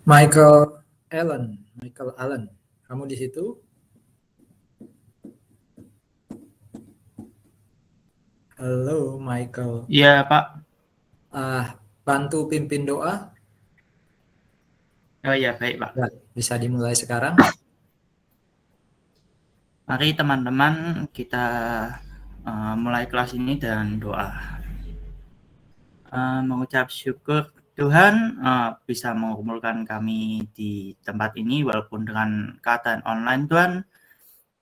Michael Allen, kamu di situ? Halo Michael. Iya Pak. Bantu pimpin doa. Oh iya baik Pak. Ya, bisa dimulai sekarang. Mari teman-teman kita mulai kelas ini dengan doa. Mengucap syukur Tuhan bisa mengumpulkan kami di tempat ini walaupun dengan keadaan online Tuhan.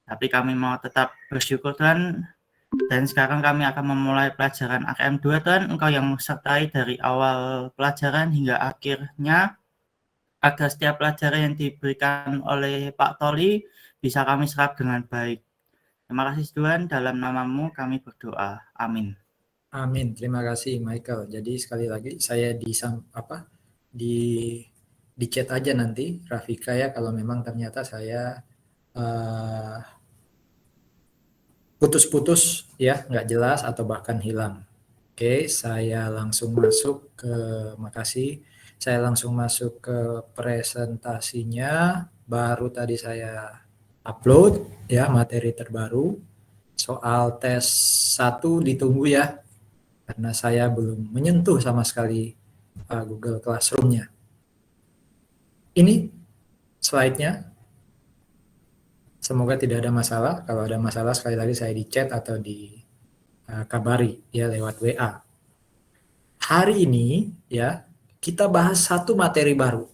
Tapi kami mau tetap bersyukur Tuhan. Dan sekarang kami akan memulai pelajaran AKM 2 Tuhan. Engkau yang menyertai dari awal pelajaran hingga akhirnya, agar setiap pelajaran yang diberikan oleh Pak Toli bisa kami serap dengan baik. Terima kasih Tuhan, dalam namamu kami berdoa. Amin. Amin. Terima kasih Michael. Jadi sekali lagi saya di chat aja nanti Rafika ya kalau memang ternyata saya putus-putus ya, nggak jelas atau bahkan hilang. Oke, saya langsung masuk ke makasih. Saya langsung masuk ke presentasinya. Baru tadi saya upload ya materi terbaru. Soal tes 1 ditunggu ya. Karena saya belum menyentuh sama sekali Google Classroom-nya. Ini slide-nya. Semoga tidak ada masalah. Kalau ada masalah sekali lagi saya di chat atau di kabari ya lewat WA. Hari ini ya kita bahas satu materi baru.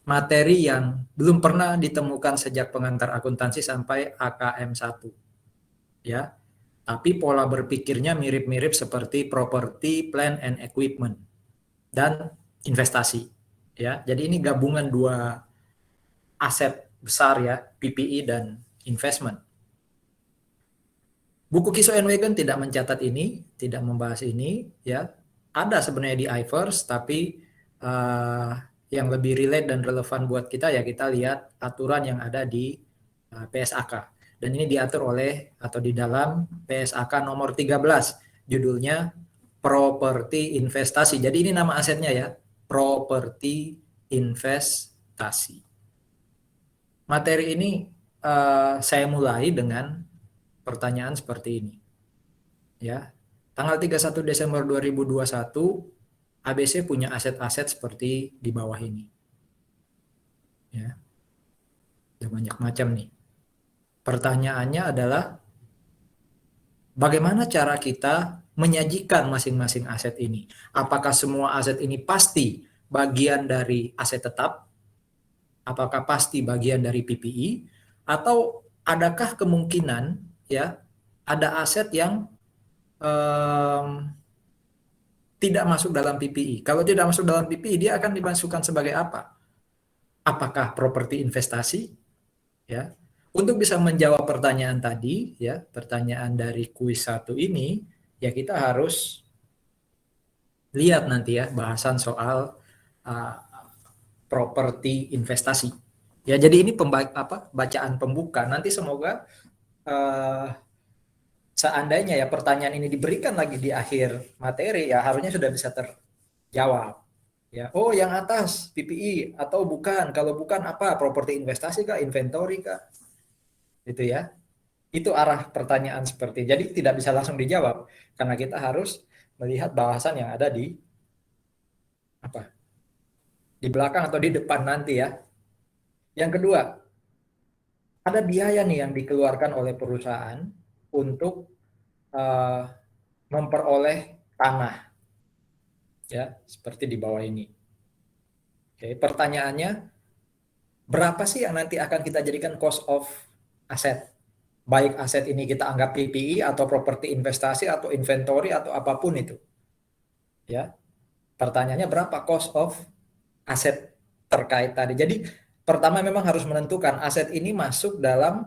Materi yang belum pernah ditemukan sejak pengantar akuntansi sampai AKM 1. Ya. Tapi pola berpikirnya mirip-mirip seperti property, plant and equipment dan investasi. Ya. Jadi ini gabungan dua aset besar ya, PPI dan investment. Buku Kiso and Wagon tidak mencatat ini, tidak membahas ini ya. Ada sebenarnya di iVerse, tapi yang lebih relate dan relevan buat kita ya kita lihat aturan yang ada di PSAK. Dan ini diatur oleh atau di dalam PSAK nomor 13, judulnya properti investasi. Jadi ini nama asetnya ya, properti investasi. Materi ini saya mulai dengan pertanyaan seperti ini. Ya. Tanggal 31 Desember 2021 ABC punya aset-aset seperti di bawah ini. Ya. Ada banyak macam nih. Pertanyaannya adalah bagaimana cara kita menyajikan masing-masing aset ini? Apakah semua aset ini pasti bagian dari aset tetap? Apakah pasti bagian dari PPI? Atau adakah kemungkinan ya ada aset yang tidak masuk dalam PPI. Kalau tidak masuk dalam PPI, dia akan dimasukkan sebagai apa? Apakah properti investasi? Ya. Untuk bisa menjawab pertanyaan tadi, ya, pertanyaan dari kuis 1 ini, ya kita harus lihat nanti ya bahasan soal properti investasi. Ya, jadi ini bacaan pembuka. Nanti semoga seandainya ya pertanyaan ini diberikan lagi di akhir materi ya harusnya sudah bisa terjawab. Ya, oh yang atas PPI atau bukan? Kalau bukan apa? Properti investasi kah? Inventory kah? Itu ya. Itu arah pertanyaan seperti. Jadi tidak bisa langsung dijawab karena kita harus melihat bahasan yang ada di apa? Di belakang atau di depan nanti ya. Yang kedua, ada biaya nih yang dikeluarkan oleh perusahaan untuk memperoleh tanah. Ya, seperti di bawah ini. Oke, pertanyaannya berapa sih yang nanti akan kita jadikan cost of asset? Baik aset ini kita anggap PPI atau properti investasi atau inventory atau apapun itu. Ya. Pertanyaannya berapa cost of aset terkait tadi. Jadi pertama memang harus menentukan aset ini masuk dalam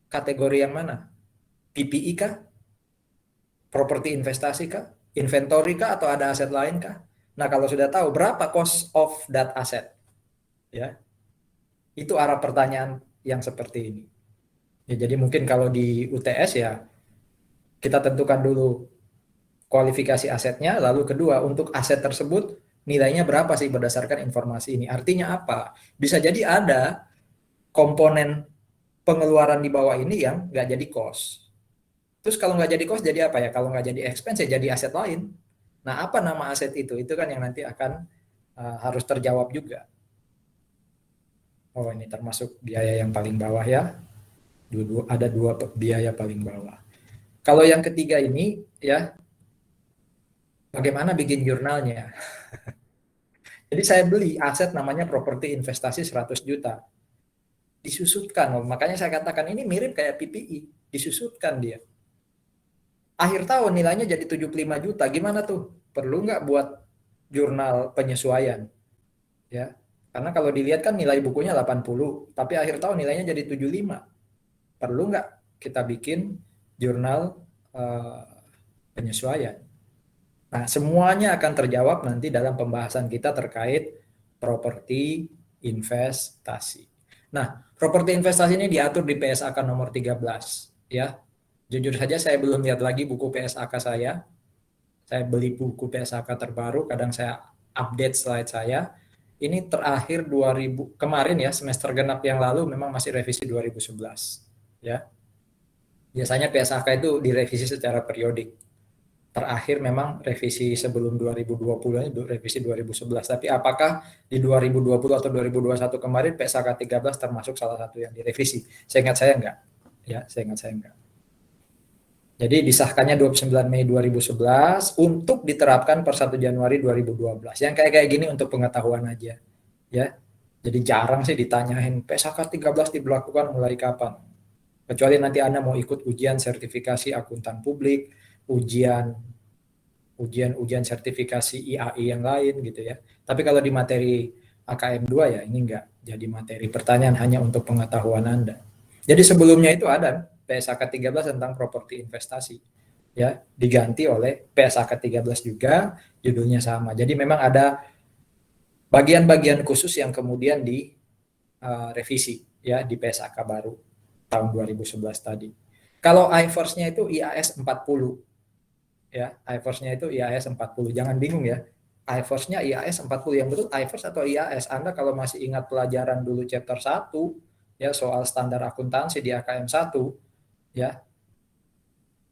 kategori yang mana? PPI kah? Properti investasi kah? Inventory kah atau ada aset lain kah? Nah, kalau sudah tahu berapa cost of that asset? Ya. Itu arah pertanyaan yang seperti ini. Ya, jadi mungkin kalau di UTS ya kita tentukan dulu kualifikasi asetnya, lalu kedua untuk aset tersebut nilainya berapa sih berdasarkan informasi ini. Artinya apa? Bisa jadi ada komponen pengeluaran di bawah ini yang nggak jadi cost. Terus kalau nggak jadi cost jadi apa ya? Kalau nggak jadi expense ya jadi aset lain. Nah, apa nama aset itu? Itu kan yang nanti akan harus terjawab juga. Oh, ini termasuk biaya yang paling bawah ya. Ada dua biaya paling bawah. Kalau yang ketiga ini ya, bagaimana bikin jurnalnya? Jadi saya beli aset namanya properti investasi 100 juta. Disusutkan, makanya saya katakan ini mirip kayak PPI, disusutkan dia. Akhir tahun nilainya jadi 75 juta, gimana tuh? Perlu nggak buat jurnal penyesuaian? Ya, karena kalau dilihat kan nilai bukunya 80, tapi akhir tahun nilainya jadi 75. Perlu nggak kita bikin jurnal penyesuaian? Nah, semuanya akan terjawab nanti dalam pembahasan kita terkait properti investasi. Nah, properti investasi ini diatur di PSAK nomor 13 ya. Jujur saja saya belum lihat lagi buku PSAK saya. Saya beli buku PSAK terbaru, kadang saya update slide saya. Ini terakhir 2000 kemarin ya, semester genap yang lalu memang masih revisi 2011 ya. Biasanya PSAK itu direvisi secara periodik. Terakhir memang revisi sebelum 2020 itu revisi 2011. Tapi apakah di 2020 atau 2021 kemarin PSAK 13 termasuk salah satu yang direvisi? Saya ingat saya enggak. Ya, saya ingat saya enggak. Jadi disahkannya 29 Mei 2011 untuk diterapkan per 1 Januari 2012. Yang kayak gini untuk pengetahuan aja. Ya. Jadi jarang sih ditanyain PSAK 13 diberlakukan mulai kapan. Kecuali nanti Anda mau ikut ujian sertifikasi akuntan publik, ujian sertifikasi IAI yang lain gitu ya. Tapi kalau di materi AKM 2 ya ini enggak jadi materi pertanyaan, hanya untuk pengetahuan Anda. Jadi sebelumnya itu ada PSAK 13 tentang properti investasi ya, diganti oleh PSAK 13 juga, judulnya sama. Jadi memang ada bagian-bagian khusus yang kemudian direvisi ya di PSAK baru tahun 2011 tadi. Kalau IFRS-nya itu IAS 40 ya, IFRS-nya itu IAS 40. Jangan bingung ya. IFRS-nya IAS 40 yang betul IFRS atau IAS. Anda kalau masih ingat pelajaran dulu chapter 1 ya soal standar akuntansi di AKM 1 ya.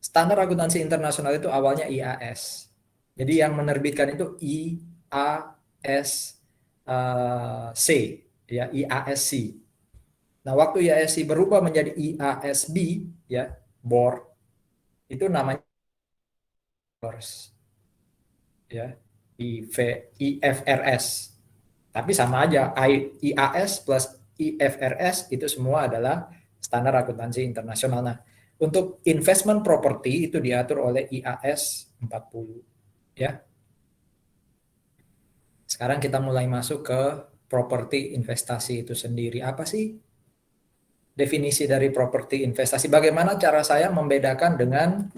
Standar akuntansi internasional itu awalnya IAS. Jadi yang menerbitkan itu IASC ya, IASC. Nah, waktu IASC berubah menjadi IASB ya, board itu namanya ya, IFRS. Tapi sama aja, IAS plus IFRS itu semua adalah standar akuntansi internasional. Nah, untuk investment property itu diatur oleh IAS 40 ya. Sekarang kita mulai masuk ke properti investasi itu sendiri. Apa sih definisi dari properti investasi? Bagaimana cara saya membedakan dengan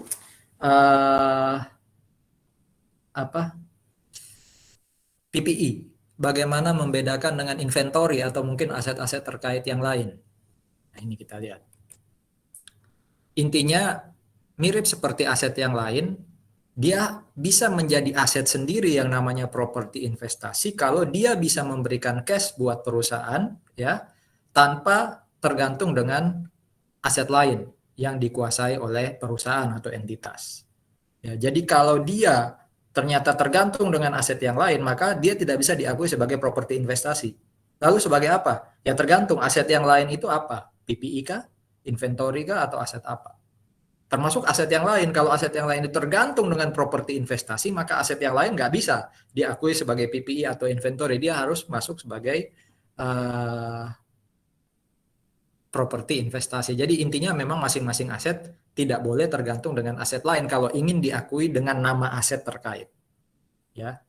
PPI? Bagaimana membedakan dengan inventory atau mungkin aset-aset terkait yang lain? Nah, ini kita lihat. Intinya mirip seperti aset yang lain, dia bisa menjadi aset sendiri yang namanya properti investasi kalau dia bisa memberikan cash buat perusahaan ya, tanpa tergantung dengan aset lain yang dikuasai oleh perusahaan atau entitas. Ya, jadi kalau dia ternyata tergantung dengan aset yang lain, maka dia tidak bisa diakui sebagai properti investasi. Lalu sebagai apa? Ya tergantung aset yang lain itu apa? PPI kah? Inventory kah? Atau aset apa? Termasuk aset yang lain. Kalau aset yang lain itu tergantung dengan properti investasi, maka aset yang lain nggak bisa diakui sebagai PPI atau inventory. Dia harus masuk sebagai properti investasi. Jadi intinya memang masing-masing aset tidak boleh tergantung dengan aset lain kalau ingin diakui dengan nama aset terkait. Ya.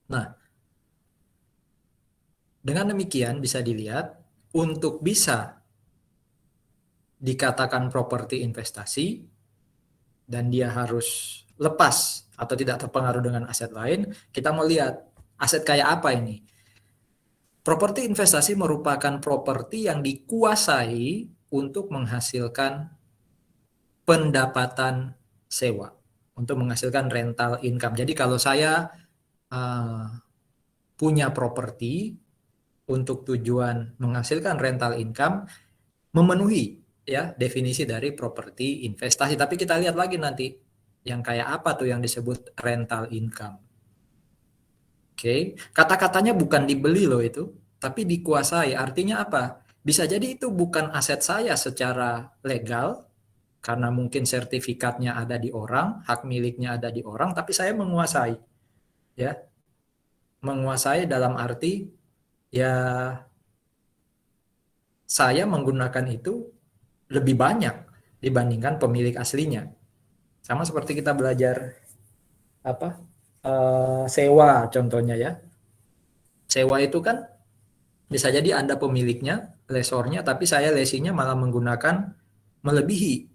Nah, dengan demikian bisa dilihat untuk bisa dikatakan properti investasi dan dia harus lepas atau tidak terpengaruh dengan aset lain, kita mau lihat aset kayak apa ini. Properti investasi merupakan properti yang dikuasai untuk menghasilkan pendapatan sewa, untuk menghasilkan rental income. Jadi kalau saya punya properti untuk tujuan menghasilkan rental income memenuhi ya definisi dari properti investasi. Tapi kita lihat lagi nanti yang kayak apa tuh yang disebut rental income. Oke, kata-katanya bukan dibeli loh itu, tapi dikuasai. Artinya apa? Bisa jadi itu bukan aset saya secara legal, karena mungkin sertifikatnya ada di orang, hak miliknya ada di orang, tapi saya menguasai. Ya, menguasai dalam arti ya saya menggunakan itu lebih banyak dibandingkan pemilik aslinya. Sama seperti kita belajar apa sewa contohnya ya. Sewa itu kan bisa jadi Anda pemiliknya, lesornya, tapi saya lesinya malah menggunakan melebihi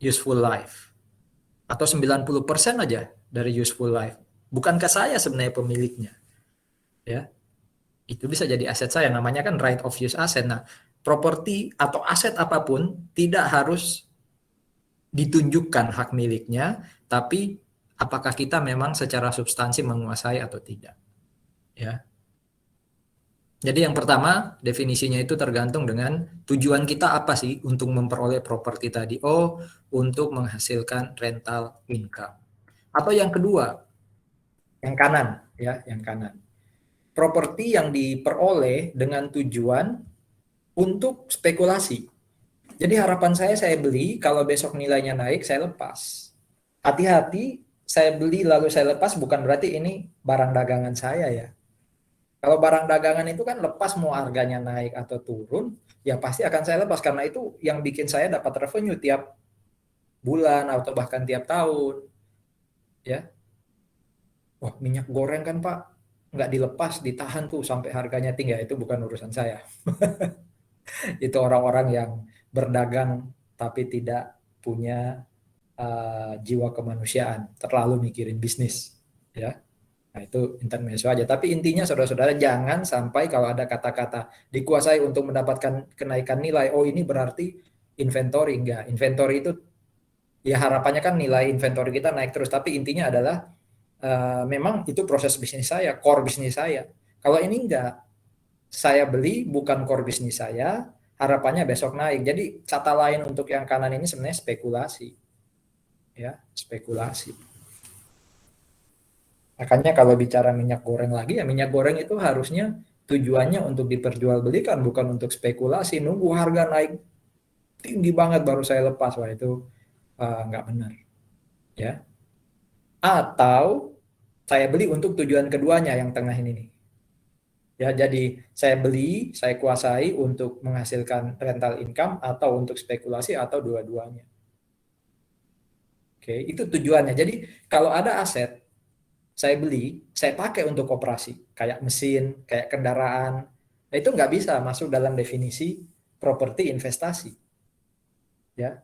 useful life. Atau 90% aja dari useful life. Bukankah saya sebenarnya pemiliknya? Ya, itu bisa jadi aset saya. Namanya kan right of use asset. Nah, properti atau aset apapun tidak harus ditunjukkan hak miliknya, tapi apakah kita memang secara substansi menguasai atau tidak. Ya. Jadi yang pertama, definisinya itu tergantung dengan tujuan kita apa sih untuk memperoleh properti tadi. Oh, untuk menghasilkan rental income. Atau yang kedua, yang kanan, ya, yang kanan. Properti yang diperoleh dengan tujuan untuk spekulasi. Jadi harapan saya beli, kalau besok nilainya naik, saya lepas. Hati-hati, saya beli lalu saya lepas bukan berarti ini barang dagangan saya ya. Kalau barang dagangan itu kan lepas mau harganya naik atau turun, ya pasti akan saya lepas karena itu yang bikin saya dapat revenue tiap bulan atau bahkan tiap tahun. Ya, wah minyak goreng kan Pak nggak dilepas, ditahan tuh sampai harganya tinggi, itu bukan urusan saya. Itu orang-orang yang berdagang tapi tidak punya jiwa kemanusiaan, terlalu mikirin bisnis. Ya. Nah, itu intermezzo aja. Tapi intinya saudara-saudara jangan sampai kalau ada kata-kata dikuasai untuk mendapatkan kenaikan nilai, oh ini berarti inventory. Enggak. Inventory itu ya harapannya kan nilai inventory kita naik terus. Tapi intinya adalah memang itu proses bisnis saya, core bisnis saya. Kalau ini enggak, saya beli bukan core bisnis saya, harapannya besok naik. Jadi kata lain untuk yang kanan ini sebenarnya spekulasi. Ya, spekulasi. Makanya kalau bicara minyak goreng lagi, ya minyak goreng itu harusnya tujuannya untuk diperjualbelikan, bukan untuk spekulasi. Nunggu harga naik tinggi banget baru saya lepas, wah itu nggak benar. Ya. Atau saya beli untuk tujuan keduanya yang tengah ini nih. Ya, jadi saya beli, saya kuasai untuk menghasilkan rental income atau untuk spekulasi atau dua-duanya. Oke, itu tujuannya. Jadi kalau ada aset saya beli, saya pakai untuk operasi, kayak mesin, kayak kendaraan. Nah, itu nggak bisa masuk dalam definisi properti investasi. Ya.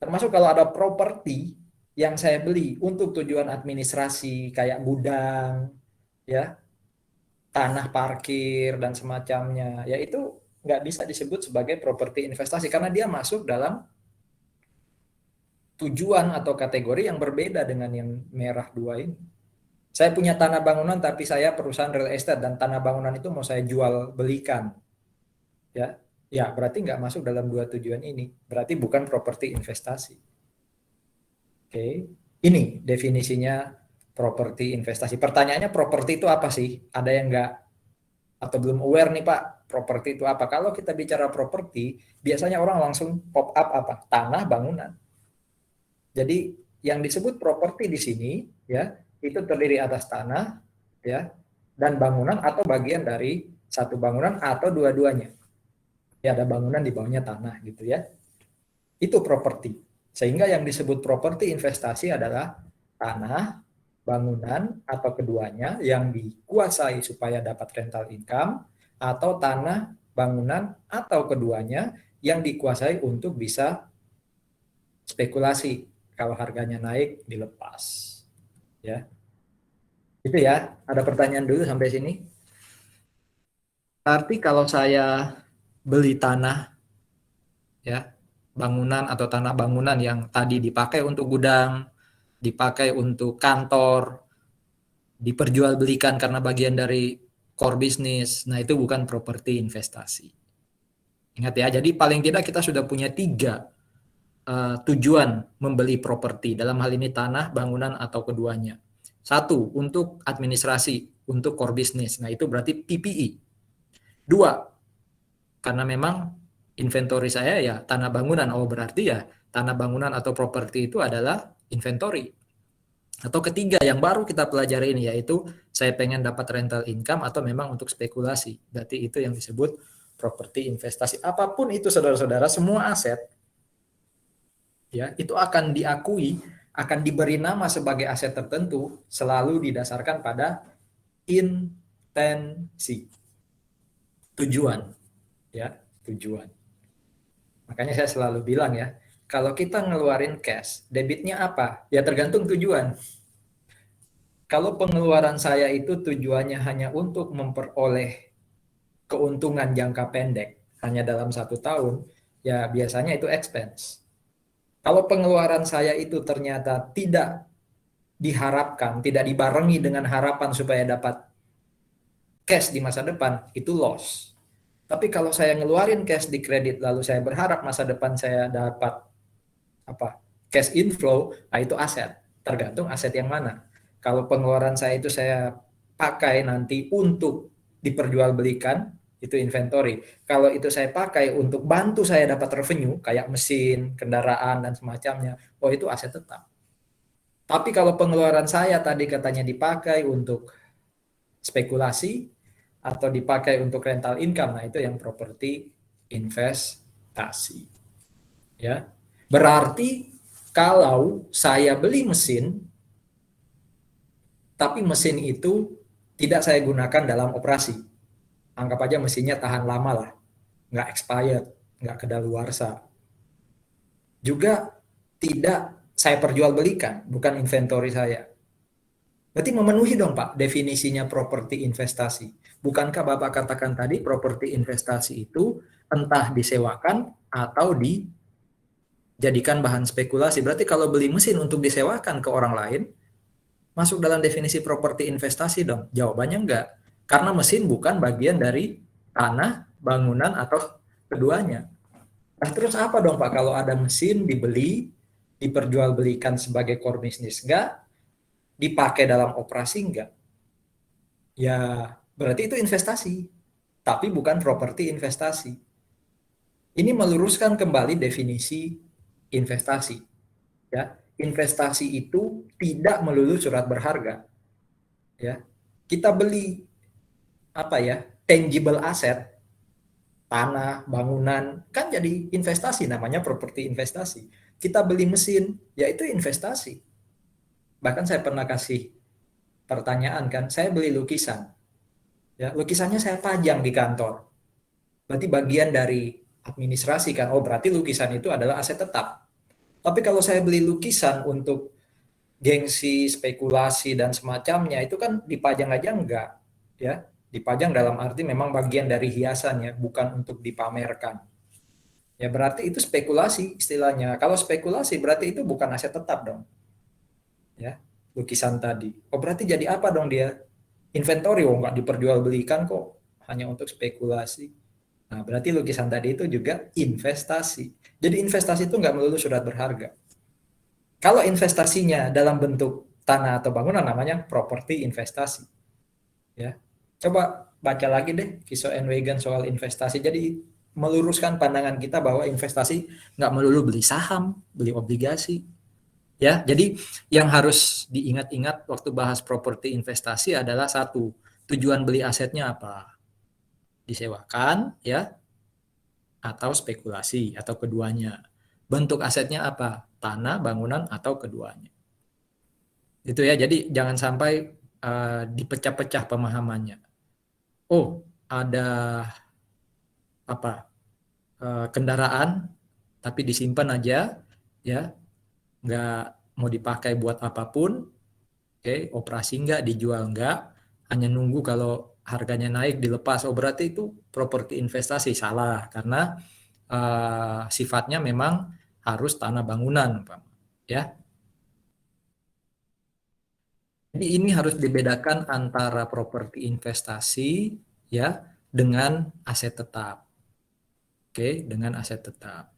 Termasuk kalau ada properti yang saya beli untuk tujuan administrasi, kayak gudang, ya, tanah parkir dan semacamnya, ya itu nggak bisa disebut sebagai properti investasi karena dia masuk dalam tujuan atau kategori yang berbeda dengan yang merah dua ini. Saya punya tanah bangunan tapi saya perusahaan real estate dan tanah bangunan itu mau saya jual belikan. Ya, ya berarti nggak masuk dalam dua tujuan ini. Berarti bukan properti investasi. Oke, ini definisinya properti investasi. Pertanyaannya properti itu apa sih? Ada yang nggak atau belum aware nih Pak, properti itu apa? Kalau kita bicara properti, biasanya orang langsung pop up apa? Tanah bangunan. Jadi yang disebut properti di sini ya itu terdiri atas tanah ya dan bangunan atau bagian dari satu bangunan atau dua-duanya. Ya ada bangunan di bawahnya tanah gitu ya. Itu properti. Sehingga yang disebut properti investasi adalah tanah, bangunan atau keduanya yang dikuasai supaya dapat rental income atau tanah, bangunan atau keduanya yang dikuasai untuk bisa spekulasi. Kalau harganya naik dilepas. Ya. Itu ya, ada pertanyaan dulu sampai sini. Berarti kalau saya beli tanah ya, bangunan atau tanah bangunan yang tadi dipakai untuk gudang, dipakai untuk kantor, diperjualbelikan karena bagian dari core business, nah itu bukan properti investasi. Ingat ya, jadi paling tidak kita sudah punya 3 tujuan membeli properti, dalam hal ini tanah, bangunan, atau keduanya. 1, untuk administrasi, untuk core business. Nah, itu berarti PPE. 2, karena memang inventory saya ya tanah bangunan. Oh, berarti ya tanah bangunan atau properti itu adalah inventory. Atau ketiga yang baru kita pelajari ini, yaitu saya pengen dapat rental income atau memang untuk spekulasi. Berarti itu yang disebut properti investasi. Apapun itu saudara-saudara, semua aset ya itu akan diakui, akan diberi nama sebagai aset tertentu selalu didasarkan pada intensi, tujuan, ya, tujuan. Makanya saya selalu bilang ya, kalau kita ngeluarin cash, debitnya apa? Ya tergantung tujuan. Kalau pengeluaran saya itu tujuannya hanya untuk memperoleh keuntungan jangka pendek, hanya dalam 1 tahun, ya biasanya itu expense. Kalau pengeluaran saya itu ternyata tidak diharapkan, tidak dibarengi dengan harapan supaya dapat cash di masa depan, itu loss. Tapi kalau saya ngeluarin cash di kredit lalu saya berharap masa depan saya dapat cash inflow, nah itu aset. Tergantung aset yang mana. Kalau pengeluaran saya itu saya pakai nanti untuk diperjualbelikan, itu inventory. Kalau itu saya pakai untuk bantu saya dapat revenue kayak mesin, kendaraan dan semacamnya, oh itu aset tetap. Tapi kalau pengeluaran saya tadi katanya dipakai untuk spekulasi atau dipakai untuk rental income, nah itu yang properti investasi. Ya. Berarti kalau saya beli mesin tapi mesin itu tidak saya gunakan dalam operasi. Anggap aja mesinnya tahan lama lah, nggak expired, nggak kedaluarsa. Juga tidak saya perjualbelikan, bukan inventory saya. Berarti memenuhi dong Pak definisinya properti investasi. Bukankah Bapak katakan tadi properti investasi itu entah disewakan atau dijadikan bahan spekulasi. Berarti kalau beli mesin untuk disewakan ke orang lain, masuk dalam definisi properti investasi dong? Jawabannya enggak. Karena mesin bukan bagian dari tanah, bangunan, atau keduanya. Nah terus apa dong Pak kalau ada mesin dibeli, diperjualbelikan sebagai core business? Enggak. Dipakai dalam operasi enggak? Ya berarti itu investasi, tapi bukan properti investasi. Ini meluruskan kembali definisi investasi. Ya, investasi itu tidak melulu surat berharga. Ya, kita beli tangible asset, tanah, bangunan, kan jadi investasi, namanya properti investasi. Kita beli mesin, ya itu investasi. Bahkan saya pernah kasih pertanyaan kan, saya beli lukisan. Ya, lukisannya saya pajang di kantor. Berarti bagian dari administrasi kan. Oh, berarti lukisan itu adalah aset tetap. Tapi kalau saya beli lukisan untuk gengsi, spekulasi dan semacamnya, itu kan dipajang aja enggak, ya. Dipajang dalam arti memang bagian dari hiasan ya, bukan untuk dipamerkan. Ya berarti itu spekulasi istilahnya. Kalau spekulasi berarti itu bukan aset tetap dong. Ya, lukisan tadi. Oh berarti jadi apa dong dia? Inventory, oh nggak diperjualbelikan kok, hanya untuk spekulasi. Nah, berarti lukisan tadi itu juga investasi. Jadi investasi itu nggak melulu surat berharga. Kalau investasinya dalam bentuk tanah atau bangunan namanya properti investasi. Ya. Coba baca lagi deh Kiso and Wagan soal investasi. Jadi meluruskan pandangan kita bahwa investasi nggak melulu beli saham, beli obligasi. Ya, jadi yang harus diingat-ingat waktu bahas properti investasi adalah 1, tujuan beli asetnya apa? Disewakan, ya, atau spekulasi, atau keduanya. Bentuk asetnya apa? Tanah, bangunan, atau keduanya. Itu ya, jadi jangan sampai dipecah-pecah pemahamannya. Oh, ada kendaraan tapi disimpan aja, ya, nggak mau dipakai buat apapun, oke, operasi nggak, dijual nggak, hanya nunggu kalau harganya naik dilepas. Oh berarti itu properti investasi. Salah, karena sifatnya memang harus tanah bangunan, Pak. Ya. Jadi ini harus dibedakan antara properti investasi ya dengan aset tetap. Oke, dengan aset tetap.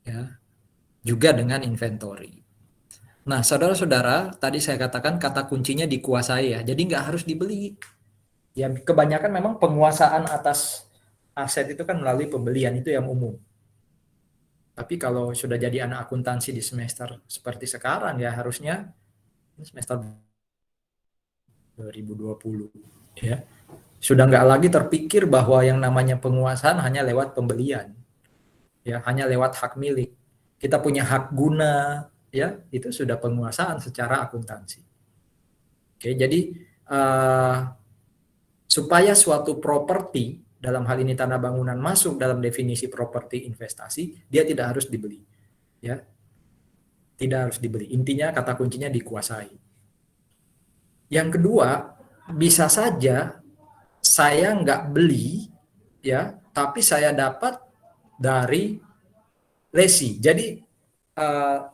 Ya, juga dengan inventory. Nah, saudara-saudara, tadi saya katakan kata kuncinya dikuasai ya. Jadi nggak harus dibeli. Ya, kebanyakan memang penguasaan atas aset itu kan melalui pembelian, itu yang umum. Tapi kalau sudah jadi anak akuntansi di semester seperti sekarang ya harusnya semester 2020 ya. Sudah nggak lagi terpikir bahwa yang namanya penguasaan hanya lewat pembelian. Ya, hanya lewat hak milik. Kita punya hak guna ya, itu sudah penguasaan secara akuntansi. Oke, jadi supaya suatu properti dalam hal ini tanah bangunan masuk dalam definisi properti investasi, dia tidak harus dibeli. Ya, tidak harus dibeli. Intinya kata kuncinya dikuasai. Yang kedua, bisa saja saya nggak beli, ya, tapi saya dapat dari lesi. Jadi,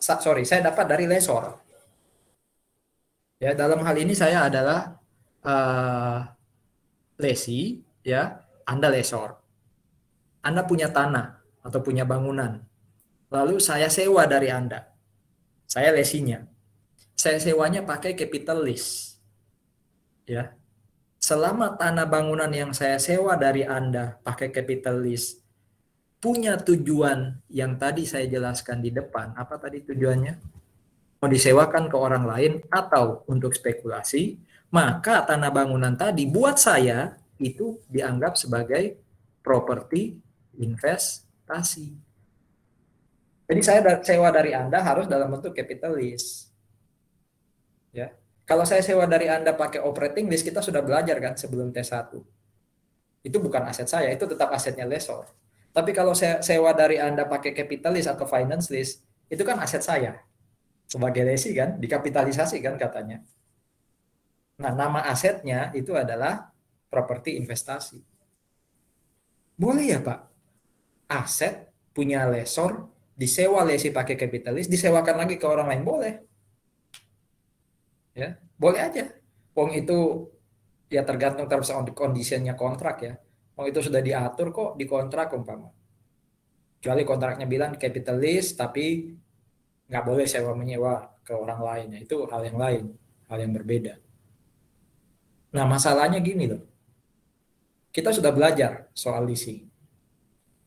saya dapat dari lesor. Ya, dalam hal ini saya adalah lesi, ya, Anda lesor. Anda punya tanah atau punya bangunan. Lalu saya sewa dari Anda. Saya lesinya. Saya sewanya pakai capital lease. Ya. Selama tanah bangunan yang saya sewa dari Anda pakai capital lease punya tujuan yang tadi saya jelaskan di depan, apa tadi tujuannya? Mau disewakan ke orang lain atau untuk spekulasi, maka tanah bangunan tadi buat saya itu dianggap sebagai properti investasi. Jadi saya sewa dari Anda harus dalam bentuk capital lease. Ya. Kalau saya sewa dari Anda pakai operating lease, kita sudah belajar kan sebelum T1. Itu bukan aset saya, itu tetap asetnya lessor. Tapi kalau saya sewa dari Anda pakai capital lease atau finance lease, itu kan aset saya. Sebagai lesi kan, dikapitalisasi kan katanya. Nah, nama asetnya itu adalah properti investasi. Boleh ya Pak? Aset punya lessor, disewa lesi pakai capital lease, disewakan lagi ke orang lain, boleh. Ya, boleh aja. Wong itu ya tergantung terms and condition-nya kontrak ya. Wong itu sudah diatur kok di kontrak umpama. Kecuali kontraknya bilang capital lease tapi nggak boleh sewa menyewa ke orang lain. Ya, itu hal yang lain, hal yang berbeda. Nah, masalahnya gini loh. Kita sudah belajar soal leasing.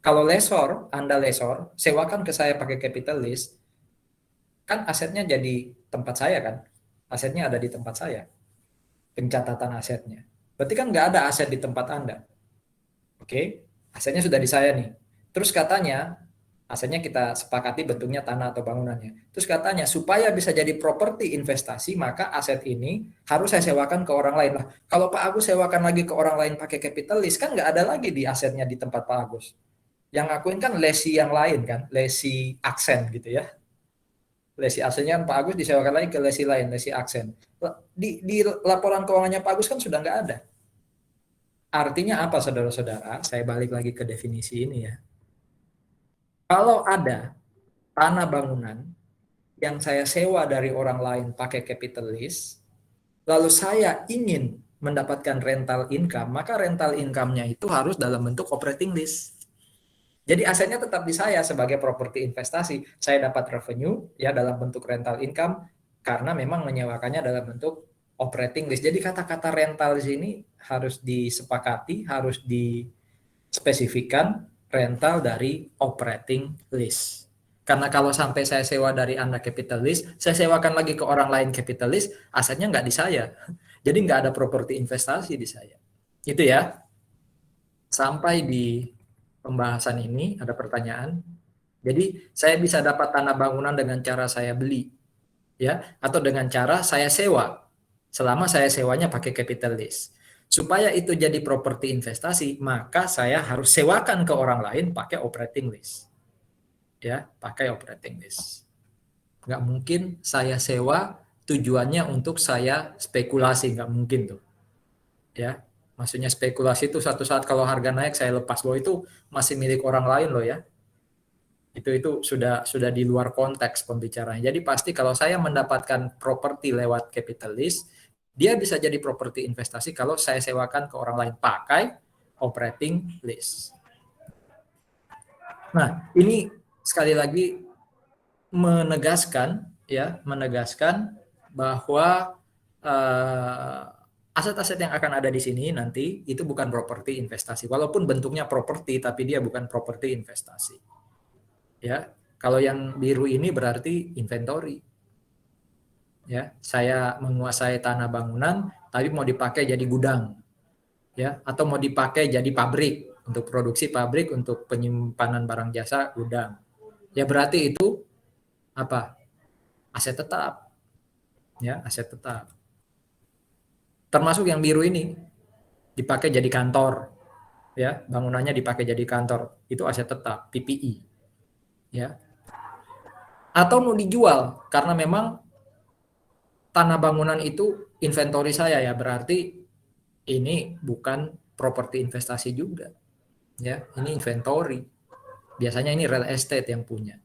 Kalau lessor, Anda lessor, sewakan ke saya pakai capital lease, kan asetnya jadi tempat saya kan? Asetnya ada di tempat saya. Pencatatan asetnya. Berarti kan nggak ada aset di tempat Anda. Oke, asetnya sudah di saya nih. Terus katanya, asetnya kita sepakati bentuknya tanah atau bangunannya. Terus katanya, supaya bisa jadi properti investasi, maka aset ini harus saya sewakan ke orang lain. Lah, kalau Pak Agus sewakan lagi ke orang lain pakai capital lease, kan nggak ada lagi di asetnya di tempat Pak Agus. Yang ngakuin kan lesi yang lain kan, lesi aksen gitu ya. Lesi aksennya Pak Agus disewakan lagi ke lesi lain, lesi aksen. Di laporan keuangannya Pak Agus kan sudah nggak ada. Artinya apa saudara-saudara? Saya balik lagi ke definisi ini ya. Kalau ada tanah bangunan yang saya sewa dari orang lain pakai capital lease, lalu saya ingin mendapatkan rental income, maka rental income-nya itu harus dalam bentuk operating lease. Jadi asetnya tetap di saya sebagai properti investasi. Saya dapat revenue ya dalam bentuk rental income karena memang menyewakannya dalam bentuk operating lease. Jadi kata-kata rental di sini harus disepakati, harus dispesifikan rental dari operating lease. Karena kalau sampai saya sewa dari Anda capital lease, saya sewakan lagi ke orang lain capital lease, asetnya nggak di saya. Jadi nggak ada properti investasi di saya. Itu ya. Sampai di pembahasan ini ada pertanyaan. Jadi saya bisa dapat tanah bangunan dengan cara saya beli, ya, atau dengan cara saya sewa. Selama saya sewanya pakai capital lease. Supaya itu jadi properti investasi, maka saya harus sewakan ke orang lain pakai operating lease. Ya, pakai operating lease. Nggak mungkin saya sewa tujuannya untuk saya spekulasi, nggak mungkin tuh. Ya, maksudnya spekulasi itu satu saat kalau harga naik saya lepas loh, itu masih milik orang lain loh ya. Itu sudah di luar konteks pembicaraan. Jadi pasti kalau saya mendapatkan properti lewat capital lease, dia bisa jadi properti investasi kalau saya sewakan ke orang lain pakai operating lease. Nah, ini sekali lagi menegaskan bahwa aset-aset yang akan ada di sini nanti itu bukan properti investasi. Walaupun bentuknya properti, tapi dia bukan properti investasi. Ya, kalau yang biru ini berarti inventory. Ya, saya menguasai tanah bangunan, tapi mau dipakai jadi gudang, ya, atau mau dipakai jadi pabrik untuk produksi pabrik untuk penyimpanan barang jasa gudang. Ya berarti itu apa? Aset tetap, ya, aset tetap. Termasuk yang biru ini dipakai jadi kantor, ya, bangunannya dipakai jadi kantor, itu aset tetap, PPI, ya. Atau mau dijual karena memang tanah bangunan itu inventory saya, ya, berarti ini bukan properti investasi juga, ya, ini inventory. Biasanya ini real estate yang punya.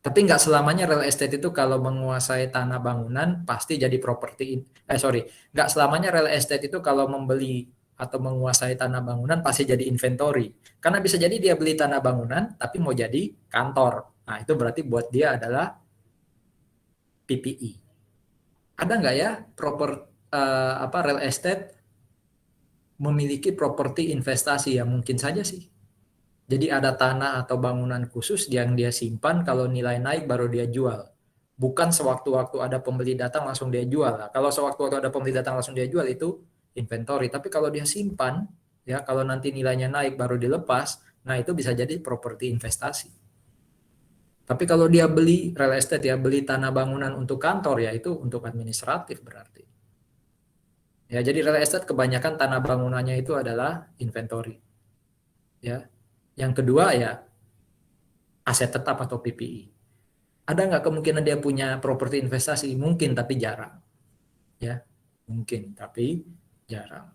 Tapi nggak selamanya real estate itu kalau menguasai tanah bangunan pasti jadi properti. Nggak selamanya real estate itu kalau membeli atau menguasai tanah bangunan pasti jadi inventory. Karena bisa jadi dia beli tanah bangunan tapi mau jadi kantor. Nah itu berarti buat dia adalah PPI. Ada nggak ya real estate memiliki properti investasi? Ya mungkin saja sih. Jadi ada tanah atau bangunan khusus yang dia simpan, kalau nilai naik baru dia jual. Bukan sewaktu-waktu ada pembeli datang langsung dia jual. Nah, kalau sewaktu-waktu ada pembeli datang langsung dia jual itu inventory. Tapi kalau dia simpan, ya kalau nanti nilainya naik baru dilepas, nah itu bisa jadi properti investasi. Tapi kalau dia beli real estate, ya beli tanah bangunan untuk kantor, ya itu untuk administratif berarti. Ya, jadi real estate kebanyakan tanah bangunannya itu adalah inventory. Ya. Yang kedua ya aset tetap atau PPI. Ada nggak kemungkinan dia punya properti investasi? Mungkin, tapi jarang. Ya, mungkin, tapi jarang.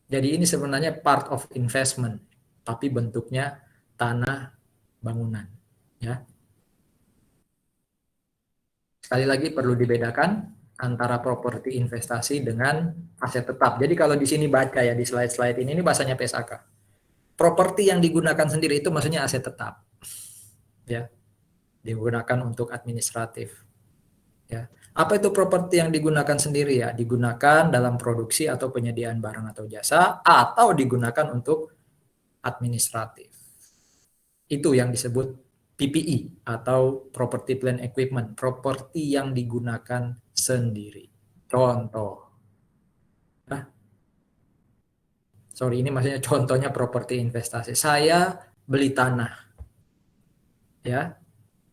Jadi ini sebenarnya part of investment, tapi bentuknya tanah bangunan. Ya. Sekali lagi perlu dibedakan antara properti investasi dengan aset tetap. Jadi kalau di sini baca ya di slide-slide ini bahasanya PSAK. Properti yang digunakan sendiri itu maksudnya aset tetap. Ya. Digunakan untuk administratif. Ya. Apa itu properti yang digunakan sendiri? Ya, digunakan dalam produksi atau penyediaan barang atau jasa, atau digunakan untuk administratif. Itu yang disebut PPE atau property plant equipment, properti yang digunakan sendiri. Contoh. Ini maksudnya contohnya properti investasi. Saya beli tanah, ya,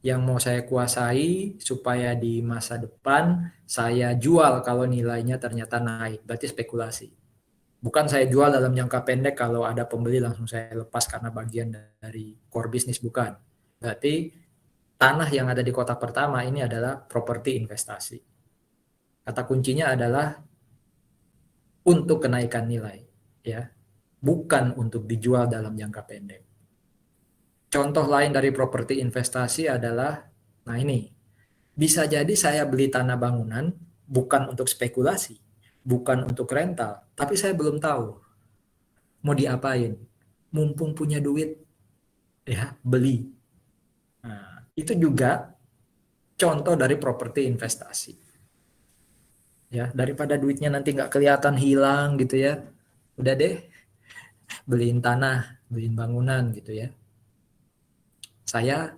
yang mau saya kuasai supaya di masa depan saya jual kalau nilainya ternyata naik, berarti spekulasi. Bukan saya jual dalam jangka pendek kalau ada pembeli langsung saya lepas karena bagian dari core bisnis, bukan. Berarti tanah yang ada di kota pertama ini adalah properti investasi. Kata kuncinya adalah untuk kenaikan nilai, ya, bukan untuk dijual dalam jangka pendek. Contoh lain dari properti investasi adalah, nah ini, bisa jadi saya beli tanah bangunan bukan untuk spekulasi, bukan untuk rental, tapi saya belum tahu mau diapain. Mumpung punya duit, ya beli. Nah, itu juga contoh dari properti investasi. Ya, daripada duitnya nanti nggak kelihatan hilang gitu ya, udah deh beliin tanah, beliin bangunan gitu ya. Saya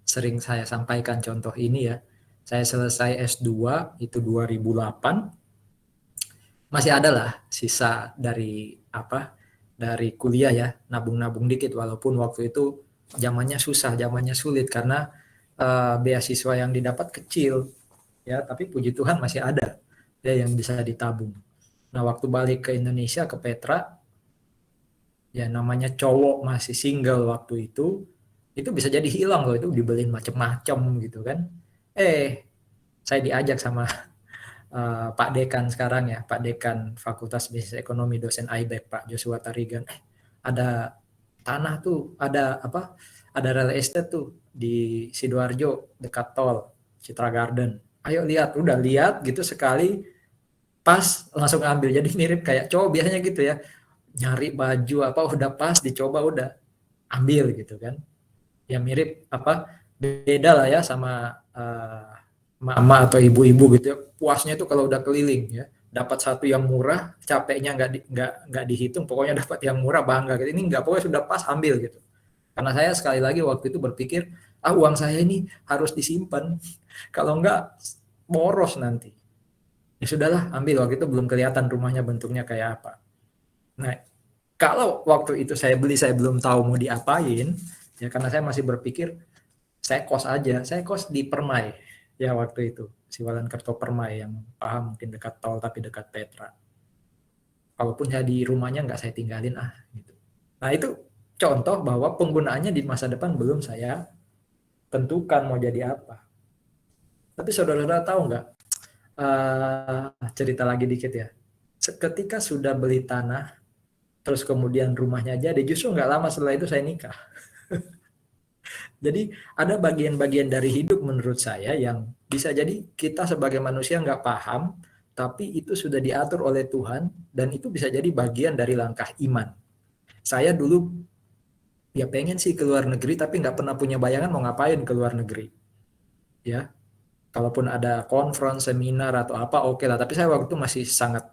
sering saya sampaikan contoh ini ya. Saya selesai S2 itu 2008. Masih ada lah sisa dari dari kuliah ya, nabung-nabung dikit walaupun waktu itu zamannya susah, zamannya sulit karena beasiswa yang didapat kecil ya, tapi puji Tuhan masih ada ya yang bisa ditabung. Nah, waktu balik ke Indonesia ke Petra ya, namanya cowok masih single waktu itu bisa jadi hilang loh, itu dibeliin macem-macem gitu kan. Saya diajak sama Pak Dekan sekarang ya, Pak Dekan Fakultas Bisnis Ekonomi, dosen IBEK, Pak Joshua Tarigan. Ada tanah tuh, ada real estate tuh di Sidoarjo dekat tol Citra Garden. Ayo lihat, udah lihat gitu sekali pas langsung ambil. Jadi mirip kayak cowok biasanya gitu ya, nyari baju apa udah pas dicoba udah ambil gitu kan. Ya mirip apa beda lah ya sama mama atau ibu-ibu gitu ya. Puasnya itu kalau udah keliling ya, dapat satu yang murah, capeknya nggak dihitung, pokoknya dapat yang murah bangga gitu. Ini nggak, pokoknya sudah pas ambil gitu. Karena saya sekali lagi waktu itu berpikir, uang saya ini harus disimpan, kalau enggak boros nanti. Ya sudahlah, ambil. Waktu itu belum kelihatan rumahnya bentuknya kayak apa. Nah, kalau waktu itu saya beli, saya belum tahu mau diapain, ya karena saya masih berpikir, saya kos aja. Saya kos di Permai, ya waktu itu. Siwalan-Kerto Permai, yang paham mungkin dekat tol tapi dekat Petra. Kalaupun saya di rumahnya nggak saya tinggalin gitu. Nah itu contoh bahwa penggunaannya di masa depan belum saya tentukan mau jadi apa. Tapi saudara-saudara tahu nggak, cerita lagi dikit ya. Ketika sudah beli tanah, terus kemudian rumahnya jadi, justru nggak lama setelah itu saya nikah. Jadi ada bagian-bagian dari hidup menurut saya yang bisa jadi kita sebagai manusia nggak paham, tapi itu sudah diatur oleh Tuhan, dan itu bisa jadi bagian dari langkah iman. Saya dulu ya pengen sih ke luar negeri, tapi nggak pernah punya bayangan mau ngapain ke luar negeri. Ya, kalaupun ada conference, seminar atau apa oke lah, tapi saya waktu itu masih sangat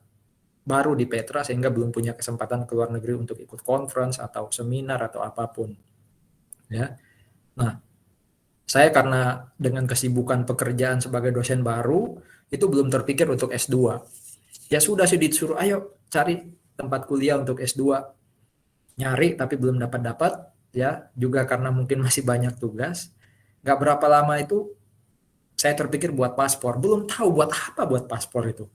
baru di Petra sehingga belum punya kesempatan ke luar negeri untuk ikut conference atau seminar atau apapun. Ya. Nah, saya karena dengan kesibukan pekerjaan sebagai dosen baru itu belum terpikir untuk S2. Ya sudah sih disuruh ayo cari tempat kuliah untuk S2. Nyari tapi belum dapat ya, juga karena mungkin masih banyak tugas. Gak berapa lama itu saya terpikir buat paspor, belum tahu buat apa buat paspor itu.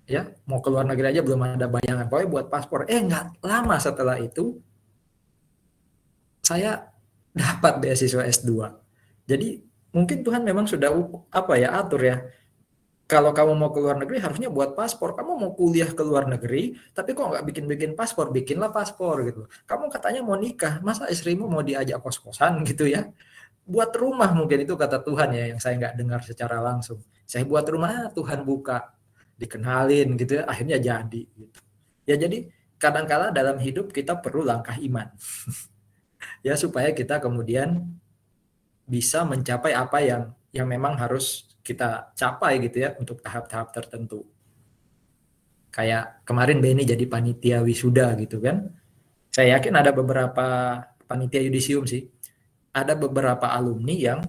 Ya, mau ke luar negeri aja belum ada bayangan, pokoknya buat paspor. Nggak lama setelah itu saya dapat beasiswa S2. Jadi mungkin Tuhan memang sudah atur ya. Kalau kamu mau ke luar negeri harusnya buat paspor. Kamu mau kuliah ke luar negeri, tapi kok nggak bikin paspor? Bikinlah paspor gitu. Kamu katanya mau nikah, masa istrimu mau diajak kos-kosan gitu ya? Buat rumah mungkin, itu kata Tuhan ya, yang saya nggak dengar secara langsung. Saya buat rumah, Tuhan buka, dikenalin gitu ya, akhirnya jadi gitu. Ya jadi kadang-kala dalam hidup kita perlu langkah iman ya, supaya kita kemudian bisa mencapai apa yang memang harus kita capai gitu ya, untuk tahap-tahap tertentu. Kayak kemarin Benny jadi panitia wisuda gitu kan. Saya yakin ada beberapa panitia yudisium sih. Ada beberapa alumni yang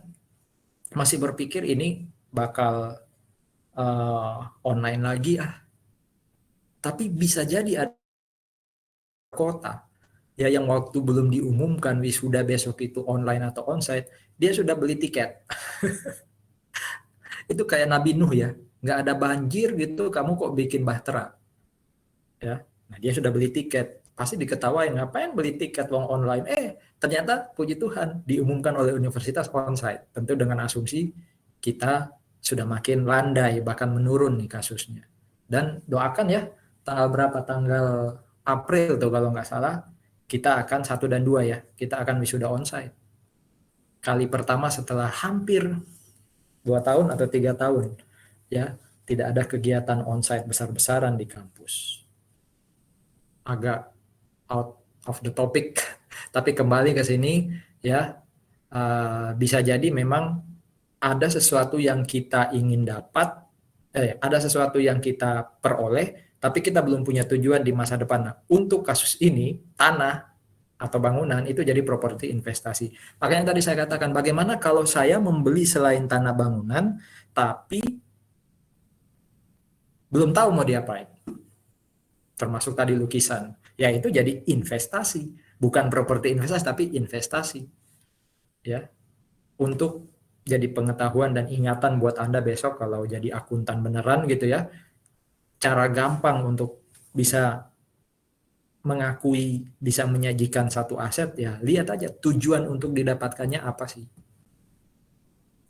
masih berpikir ini bakal online lagi tapi bisa jadi ada kota ya yang waktu belum diumumkan wisuda besok itu online atau onsite, dia sudah beli tiket. Itu kayak Nabi Nuh ya, nggak ada banjir gitu, kamu kok bikin bahtera ya. Nah dia sudah beli tiket, pasti diketawain, ngapain beli tiket wong online. Ternyata puji Tuhan diumumkan oleh universitas onsite, tentu dengan asumsi kita sudah makin landai, bahkan menurun nih kasusnya. Dan doakan ya, tanggal berapa, tanggal April tuh kalau nggak salah, kita akan 1 dan 2 ya, kita akan wisuda onsite. Kali pertama setelah hampir 2 tahun atau 3 tahun ya, tidak ada kegiatan onsite besar-besaran di kampus. Agak out of the topic, tapi kembali ke sini ya, bisa jadi memang ada sesuatu yang kita ingin dapat, ada sesuatu yang kita peroleh, tapi kita belum punya tujuan di masa depan. Nah, untuk kasus ini, tanah atau bangunan itu jadi properti investasi. Makanya tadi saya katakan, bagaimana kalau saya membeli selain tanah bangunan, tapi belum tahu mau diapain. Termasuk tadi lukisan. Ya itu jadi investasi. Bukan properti investasi, tapi investasi. Ya, untuk jadi pengetahuan dan ingatan buat Anda besok kalau jadi akuntan beneran gitu ya. Cara gampang untuk bisa mengakui, bisa menyajikan satu aset ya, lihat aja tujuan untuk didapatkannya apa sih.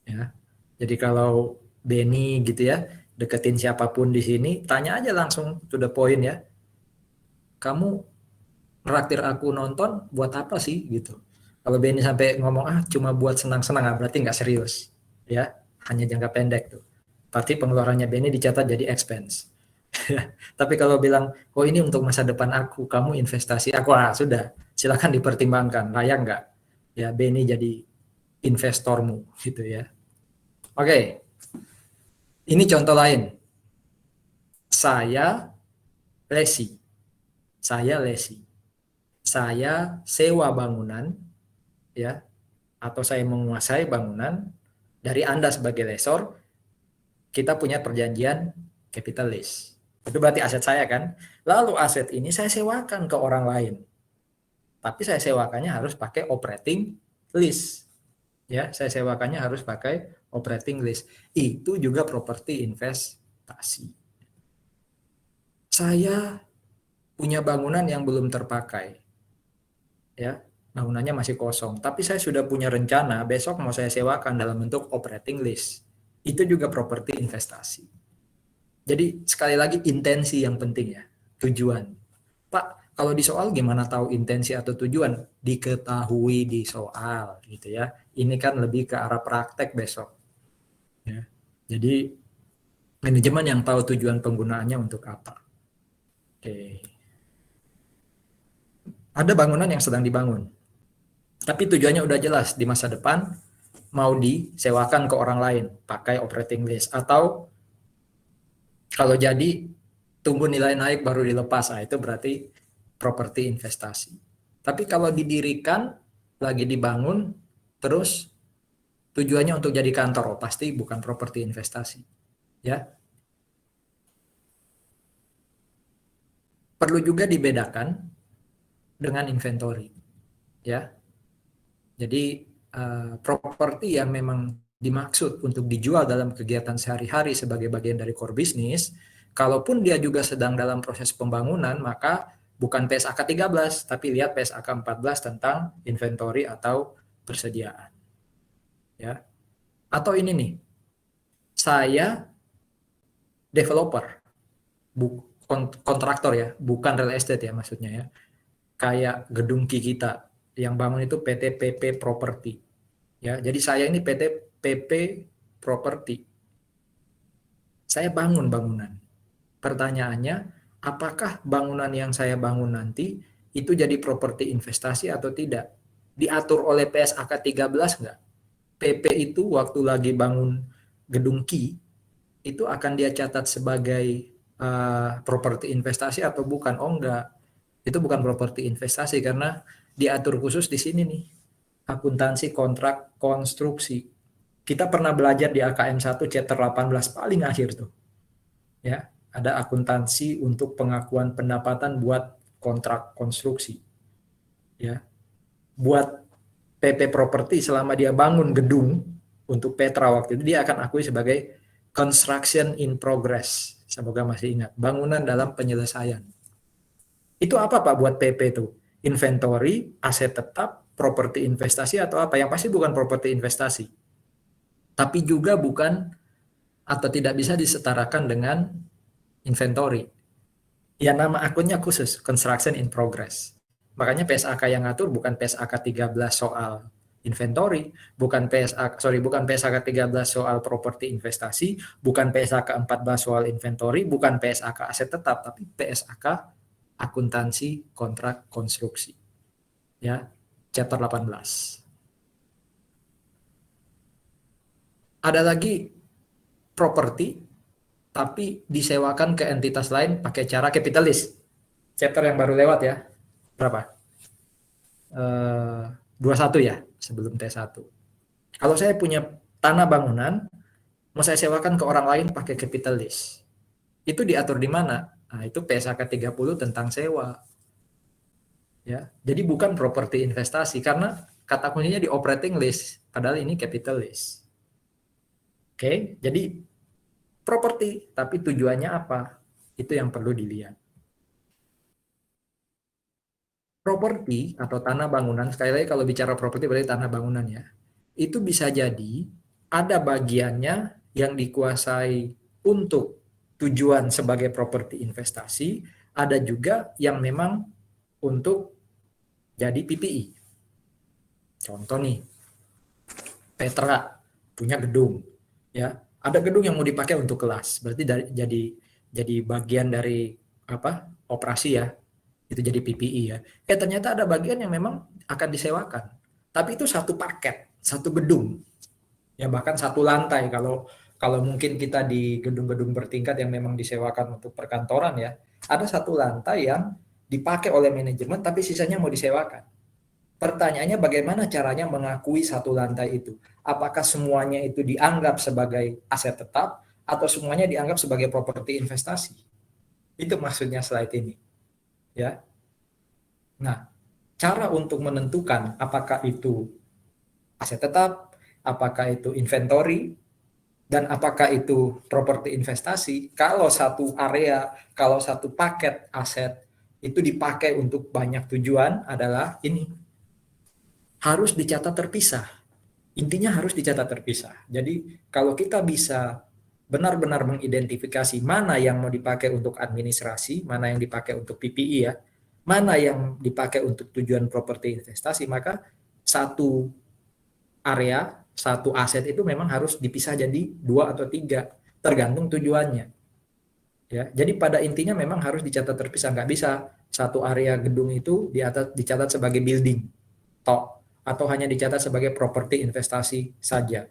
Ya. Jadi kalau Benny gitu ya, deketin siapapun di sini, tanya aja langsung to the point ya. Kamu ngeraktir aku nonton buat apa sih gitu. Kalau Benny sampai ngomong cuma buat senang-senang, berarti nggak serius, ya, hanya jangka pendek tuh. Berarti pengeluarannya Benny dicatat jadi expense. Tapi kalau bilang, oh ini untuk masa depan aku, kamu investasi aku, sudah, silakan dipertimbangkan, layak nggak? Ya, Benny jadi investormu, gitu ya. Oke, ini contoh lain. Saya lesi. Saya sewa bangunan, ya, atau saya menguasai bangunan dari Anda sebagai lesor. Kita punya perjanjian capital lease. Itu berarti aset saya kan. Lalu aset ini saya sewakan ke orang lain. Tapi saya sewakannya harus pakai operating lease. Ya, saya sewakannya harus pakai operating lease. Itu juga properti investasi. Saya punya bangunan yang belum terpakai. Ya, bangunannya masih kosong, tapi saya sudah punya rencana besok mau saya sewakan dalam bentuk operating lease. Itu juga properti investasi. Jadi sekali lagi intensi yang penting ya, tujuan. Pak, kalau di soal gimana tahu intensi atau tujuan? Diketahui di soal gitu ya. Ini kan lebih ke arah praktek besok. Ya. Jadi manajemen yang tahu tujuan penggunaannya untuk apa. Oke. Ada bangunan yang sedang dibangun. Tapi tujuannya udah jelas, di masa depan mau disewakan ke orang lain pakai operating lease, atau kalau jadi tunggu nilai naik baru dilepas. Itu berarti properti investasi. Tapi kalau didirikan, lagi dibangun, terus tujuannya untuk jadi kantor, pasti bukan properti investasi. Ya. Perlu juga dibedakan dengan inventory. Ya. Jadi properti yang memang dimaksud untuk dijual dalam kegiatan sehari-hari sebagai bagian dari core bisnis, kalaupun dia juga sedang dalam proses pembangunan, maka bukan PSAK 13, tapi lihat PSAK 14 tentang inventory atau persediaan. Ya. Atau ini nih, saya developer, kontraktor ya, bukan real estate ya maksudnya ya. Kayak gedung kita yang bangun itu PT PP Property. Ya, jadi saya ini PT PP Property. Saya bangun bangunan. Pertanyaannya, apakah bangunan yang saya bangun nanti itu jadi properti investasi atau tidak? Diatur oleh PSAK 13 nggak? PP itu waktu lagi bangun gedung Ki, itu akan dia catat sebagai properti investasi atau bukan? Oh enggak, itu bukan properti investasi karena diatur khusus di sini nih, akuntansi kontrak konstruksi. Kita pernah belajar di AKM 1 chapter 18 paling akhir tuh. Ya, ada akuntansi untuk pengakuan pendapatan buat kontrak konstruksi. Ya. Buat PP Property selama dia bangun gedung untuk Petra waktu itu, dia akan akui sebagai construction in progress. Semoga masih ingat, bangunan dalam penyelesaian. Itu apa Pak buat PP itu? Inventory, aset tetap, properti investasi atau apa? Yang pasti bukan properti investasi. Tapi juga bukan atau tidak bisa disetarakan dengan inventory. Ya nama akunnya khusus, construction in progress. Makanya PSAK yang ngatur bukan PSAK 13 soal inventory, bukan PSAK 13 soal properti investasi, bukan PSAK 14 soal inventory, bukan PSAK aset tetap, tapi PSAK akuntansi kontrak konstruksi. Ya, chapter 18. Ada lagi properti tapi disewakan ke entitas lain pakai cara kapitalis. Chapter yang baru lewat ya. Berapa? 21 ya, sebelum T1. Kalau saya punya tanah bangunan, mau saya sewakan ke orang lain pakai kapitalis. Itu diatur di mana? Nah, itu PSAK 30 tentang sewa. Ya. Jadi bukan properti investasi karena kata kuncinya di operating lease, padahal ini capital lease. Oke, jadi properti, tapi tujuannya apa? Itu yang perlu dilihat. Properti atau tanah bangunan, sekali lagi kalau bicara properti berarti tanah bangunan ya. Itu bisa jadi ada bagiannya yang dikuasai untuk tujuan sebagai properti investasi, ada juga yang memang untuk jadi PPI. Contoh nih, Petra punya gedung, ya. Ada gedung yang mau dipakai untuk kelas, berarti jadi bagian dari apa? Operasi ya. Itu jadi PPI ya. Ternyata ada bagian yang memang akan disewakan. Tapi itu satu paket, satu gedung. Ya bahkan satu lantai kalau kalau mungkin kita di gedung-gedung bertingkat yang memang disewakan untuk perkantoran ya, ada satu lantai yang dipakai oleh manajemen tapi sisanya mau disewakan. Pertanyaannya bagaimana caranya mengakui satu lantai itu? Apakah semuanya itu dianggap sebagai aset tetap atau semuanya dianggap sebagai properti investasi? Itu maksudnya slide ini, ya. Nah, cara untuk menentukan apakah itu aset tetap, apakah itu inventory, dan apakah itu properti investasi, kalau satu area, kalau satu paket aset itu dipakai untuk banyak tujuan adalah ini, harus dicatat terpisah. Intinya harus dicatat terpisah. Jadi kalau kita bisa benar-benar mengidentifikasi mana yang mau dipakai untuk administrasi, mana yang dipakai untuk PPI ya, mana yang dipakai untuk tujuan properti investasi, maka satu area, satu aset itu memang harus dipisah jadi 2 atau 3, tergantung tujuannya. Ya, jadi pada intinya memang harus dicatat terpisah, nggak bisa satu area gedung itu dicatat sebagai building, tok, atau hanya dicatat sebagai properti investasi saja.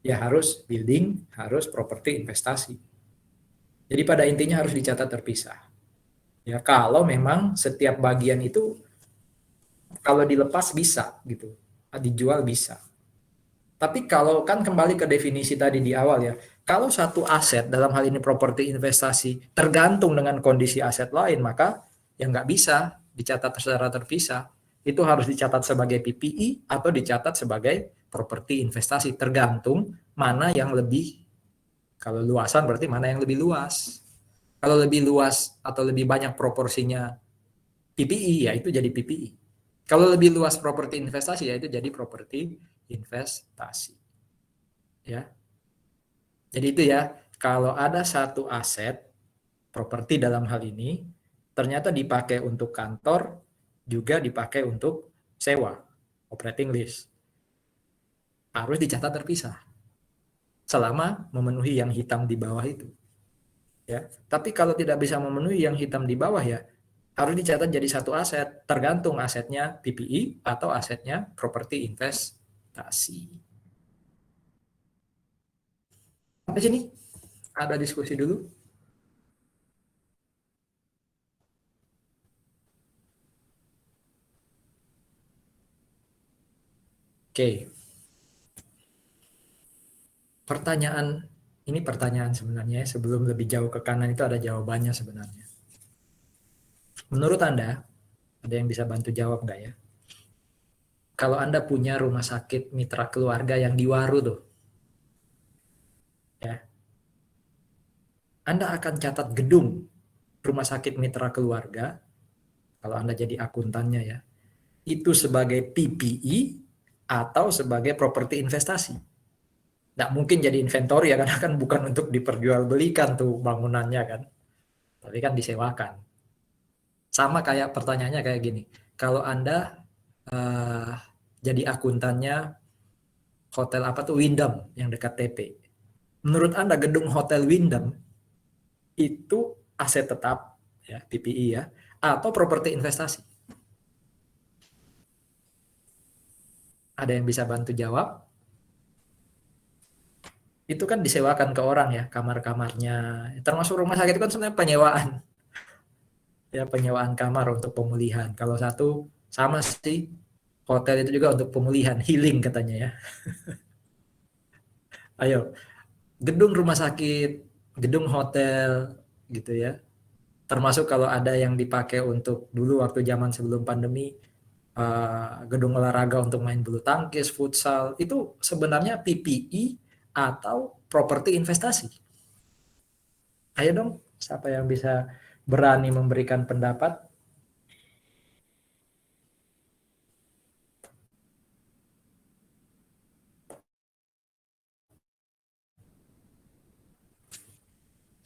Ya harus building, harus properti investasi. Jadi pada intinya harus dicatat terpisah. Ya, kalau memang setiap bagian itu kalau dilepas bisa gitu, dijual bisa. Tapi kalau kan kembali ke definisi tadi di awal ya, kalau satu aset dalam hal ini properti investasi tergantung dengan kondisi aset lain, maka ya nggak bisa dicatat secara terpisah. Itu harus dicatat sebagai PPI atau dicatat sebagai properti investasi, tergantung mana yang lebih, kalau luasan berarti mana yang lebih luas. Kalau lebih luas atau lebih banyak proporsinya PPI, ya itu jadi PPI. Kalau lebih luas properti investasi, ya itu jadi properti investasi. Ya, jadi itu ya, kalau ada satu aset, properti dalam hal ini, ternyata dipakai untuk kantor, juga dipakai untuk sewa, operating lease. Harus dicatat terpisah, selama memenuhi yang hitam di bawah itu. Ya, tapi kalau tidak bisa memenuhi yang hitam di bawah ya, harus dicatat jadi satu aset, tergantung asetnya PPI atau asetnya properti investasi. Sampai sini, ada diskusi dulu. Oke, ini pertanyaan sebenarnya, sebelum lebih jauh ke kanan itu ada jawabannya sebenarnya. Menurut Anda, ada yang bisa bantu jawab nggak ya? Kalau Anda punya rumah sakit mitra keluarga yang di Waru tuh, ya, Anda akan catat gedung rumah sakit mitra keluarga, kalau Anda jadi akuntannya ya, itu sebagai PPI atau sebagai properti investasi. Nggak mungkin jadi inventory ya, karena kan bukan untuk diperjualbelikan tuh bangunannya kan, tapi kan disewakan. Sama kayak pertanyaannya kayak gini, kalau Anda uh, jadi akuntannya hotel apa tuh Wyndham yang dekat TP. Menurut Anda gedung hotel Wyndham itu aset tetap ya, PPI ya, atau properti investasi? Ada yang bisa bantu jawab? Itu kan disewakan ke orang ya, kamar-kamarnya. Termasuk rumah sakit itu kan sebenarnya penyewaan. Ya, penyewaan kamar untuk pemulihan. Kalau satu sama sih, hotel itu juga untuk pemulihan, healing katanya ya. Ayo, gedung rumah sakit, gedung hotel gitu ya. Termasuk kalau ada yang dipakai untuk dulu waktu zaman sebelum pandemi, gedung olahraga untuk main bulu tangkis, futsal, itu sebenarnya PPI atau properti investasi. Ayo dong, siapa yang bisa berani memberikan pendapat?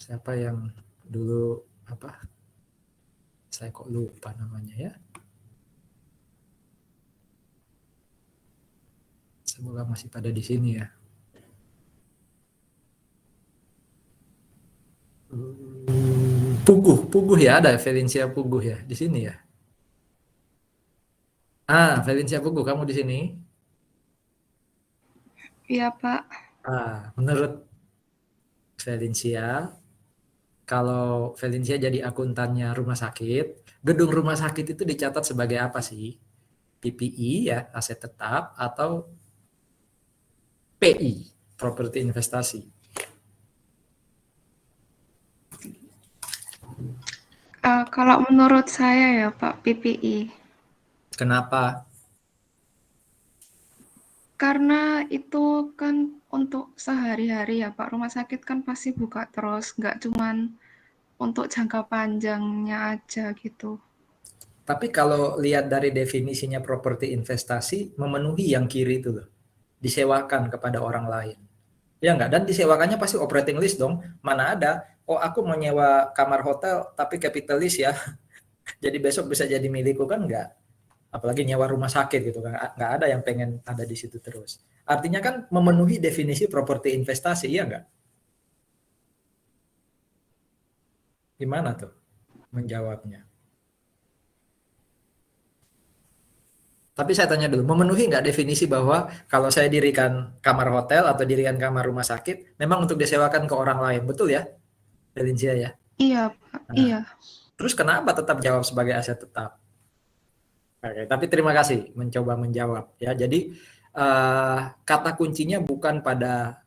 Siapa yang dulu apa? Saya kok lupa namanya ya. Semoga masih pada di sini ya. Puguh ya, ada Valencia Puguh ya di sini ya. Valencia Puguh, kamu di sini? Iya, Pak. Menurut Valencia, kalau Valencia jadi akuntannya rumah sakit, gedung rumah sakit itu dicatat sebagai apa sih? PPI ya, aset tetap, atau PI, properti investasi? Kalau menurut saya ya, Pak, PPI. Kenapa? Karena itu kan untuk sehari-hari ya, Pak. Rumah sakit kan pasti buka terus, nggak cuman untuk jangka panjangnya aja gitu. Tapi kalau lihat dari definisinya properti investasi, memenuhi yang kiri itu loh. Disewakan kepada orang lain. Ya enggak? Dan disewakannya pasti operating lease dong. Mana ada, oh aku mau nyewa kamar hotel tapi capital lease ya. Jadi besok bisa jadi milikku, kan enggak. Apalagi nyewa rumah sakit gitu kan. Enggak ada yang pengen ada di situ terus. Artinya kan memenuhi definisi properti investasi, ya enggak? Gimana tuh menjawabnya? Tapi saya tanya dulu, memenuhi nggak definisi bahwa kalau saya dirikan kamar hotel atau dirikan kamar rumah sakit, memang untuk disewakan ke orang lain, betul ya, Valencia ya? Iya, Pak. Nah, Iya. terus kenapa tetap jawab sebagai aset tetap? Oke, tapi terima kasih mencoba menjawab ya. Jadi kata kuncinya bukan pada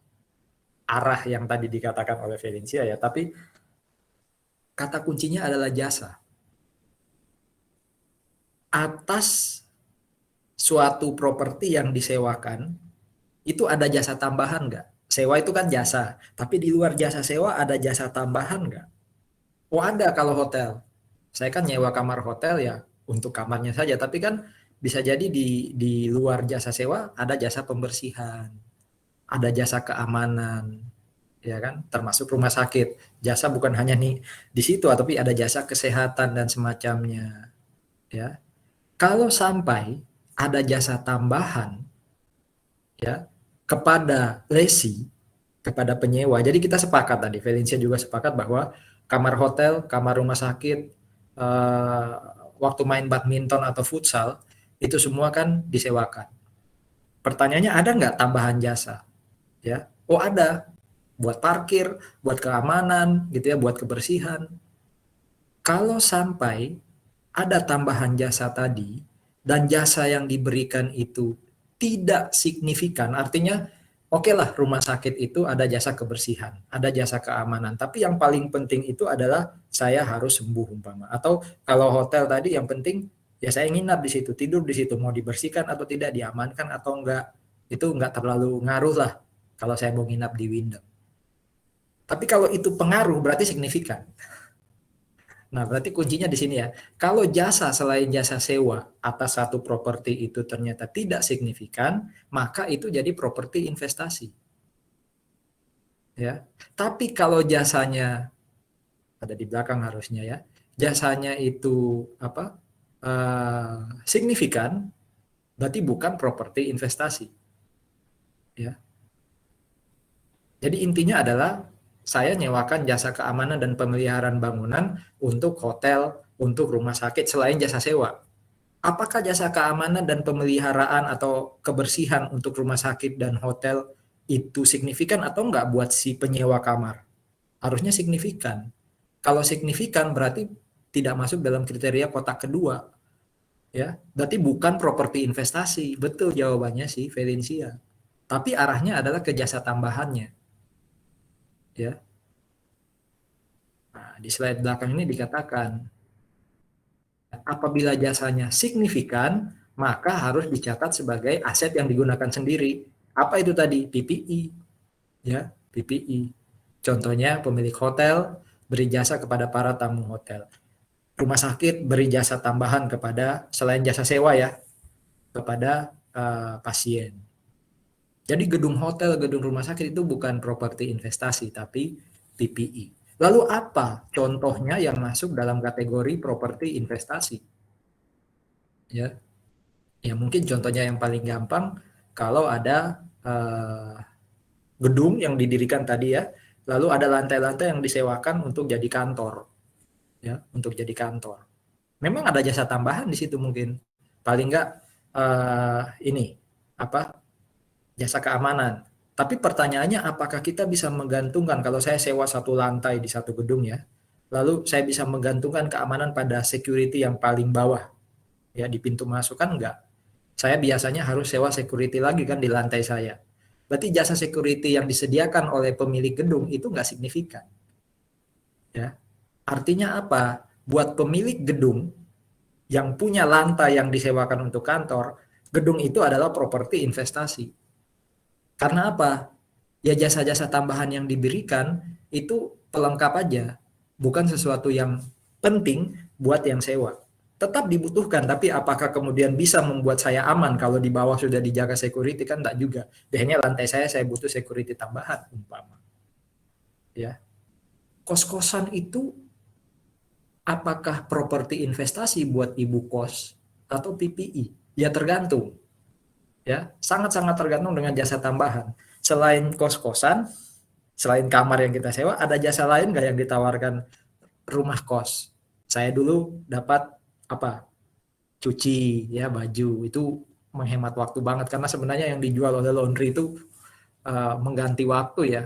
arah yang tadi dikatakan oleh Valencia ya, tapi kata kuncinya adalah jasa. Atas suatu properti yang disewakan, itu ada jasa tambahan nggak? Sewa itu kan jasa, tapi di luar jasa sewa ada jasa tambahan nggak? Oh ada kalau hotel. Saya kan nyewa kamar hotel ya untuk kamarnya saja, tapi kan bisa jadi di luar jasa sewa ada jasa pembersihan, ada jasa keamanan, ya kan? Termasuk rumah sakit. Jasa bukan hanya nih di situ, tapi ada jasa kesehatan dan semacamnya, ya. Kalau sampai ada jasa tambahan, ya, kepada lesi, kepada penyewa. Jadi kita sepakat tadi, Valencia juga sepakat bahwa kamar hotel, kamar rumah sakit, waktu main badminton atau futsal, itu semua kan disewakan. Pertanyaannya, ada nggak tambahan jasa? Ya, oh ada, buat parkir, buat keamanan, gitu ya, buat kebersihan. Kalau sampai ada tambahan jasa tadi dan jasa yang diberikan itu tidak signifikan, artinya oke lah rumah sakit itu ada jasa kebersihan, ada jasa keamanan, tapi yang paling penting itu adalah saya harus sembuh umpama. Atau kalau hotel tadi yang penting ya saya nginap di situ, tidur di situ, mau dibersihkan atau tidak, diamankan atau enggak, itu enggak terlalu ngaruh lah kalau saya mau nginap di Wyndham. Tapi kalau itu pengaruh berarti signifikan. Nah, berarti kuncinya di sini ya. Kalau jasa selain jasa sewa atas satu properti itu ternyata tidak signifikan, maka itu jadi properti investasi. Ya. Tapi kalau jasanya ada di belakang harusnya ya. Jasanya itu apa? Signifikan, berarti bukan properti investasi. Ya. Jadi intinya adalah saya nyewakan jasa keamanan dan pemeliharaan bangunan untuk hotel, untuk rumah sakit selain jasa sewa. Apakah jasa keamanan dan pemeliharaan atau kebersihan untuk rumah sakit dan hotel itu signifikan atau enggak buat si penyewa kamar? Harusnya signifikan. Kalau signifikan berarti tidak masuk dalam kriteria kotak kedua. Ya, berarti bukan properti investasi. Betul jawabannya sih Valencia. Tapi arahnya adalah ke jasa tambahannya. Ya. Nah, di slide belakang ini dikatakan apabila jasanya signifikan, maka harus dicatat sebagai aset yang digunakan sendiri. Apa itu tadi? PPI. Ya, PPI. Contohnya pemilik hotel beri jasa kepada para tamu hotel. Rumah sakit beri jasa tambahan kepada selain jasa sewa ya, kepada pasien. Jadi gedung hotel, gedung rumah sakit itu bukan properti investasi tapi PPI. Lalu apa contohnya yang masuk dalam kategori properti investasi? Ya, ya mungkin contohnya yang paling gampang, kalau ada gedung yang didirikan tadi ya, lalu ada lantai-lantai yang disewakan untuk jadi kantor, ya, untuk jadi kantor. Memang ada jasa tambahan di situ mungkin, paling nggak ini apa jasa keamanan. Tapi pertanyaannya apakah kita bisa menggantungkan kalau saya sewa satu lantai di satu gedung ya, lalu saya bisa menggantungkan keamanan pada security yang paling bawah ya di pintu masuk kan enggak. Saya biasanya harus sewa security lagi kan di lantai saya. Berarti jasa security yang disediakan oleh pemilik gedung itu enggak signifikan. Ya. Artinya apa? Buat pemilik gedung yang punya lantai yang disewakan untuk kantor, gedung itu adalah properti investasi. Karena apa? Ya jasa-jasa tambahan yang diberikan itu pelengkap aja, bukan sesuatu yang penting buat yang sewa. Tetap dibutuhkan, tapi apakah kemudian bisa membuat saya aman kalau di bawah sudah dijaga security kan enggak juga. Biasanya lantai saya butuh security tambahan umpama. Ya. Kos-kosan itu apakah properti investasi buat ibu kos atau PPI? Ya tergantung. Ya, sangat-sangat tergantung dengan jasa tambahan. Selain kos-kosan, selain kamar yang kita sewa, ada jasa lain nggak yang ditawarkan rumah kos? Saya dulu dapat apa? Cuci ya baju, itu menghemat waktu banget karena sebenarnya yang dijual oleh laundry itu mengganti waktu ya,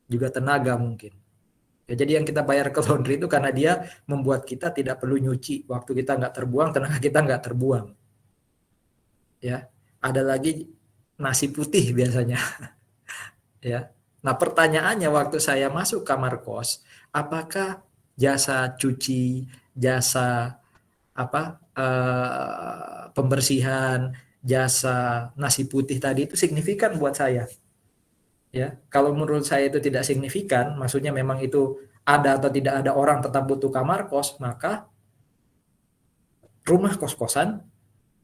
juga tenaga mungkin. Ya, jadi yang kita bayar ke laundry itu karena dia membuat kita tidak perlu nyuci, waktu kita nggak terbuang, tenaga kita nggak terbuang. Ya, ada lagi nasi putih biasanya. Ya. Nah, pertanyaannya waktu saya masuk kamar kos, apakah jasa cuci, jasa pembersihan, jasa nasi putih tadi itu signifikan buat saya? Ya, kalau menurut saya itu tidak signifikan, maksudnya memang itu ada atau tidak ada orang tetap butuh kamar kos, maka rumah kos-kosan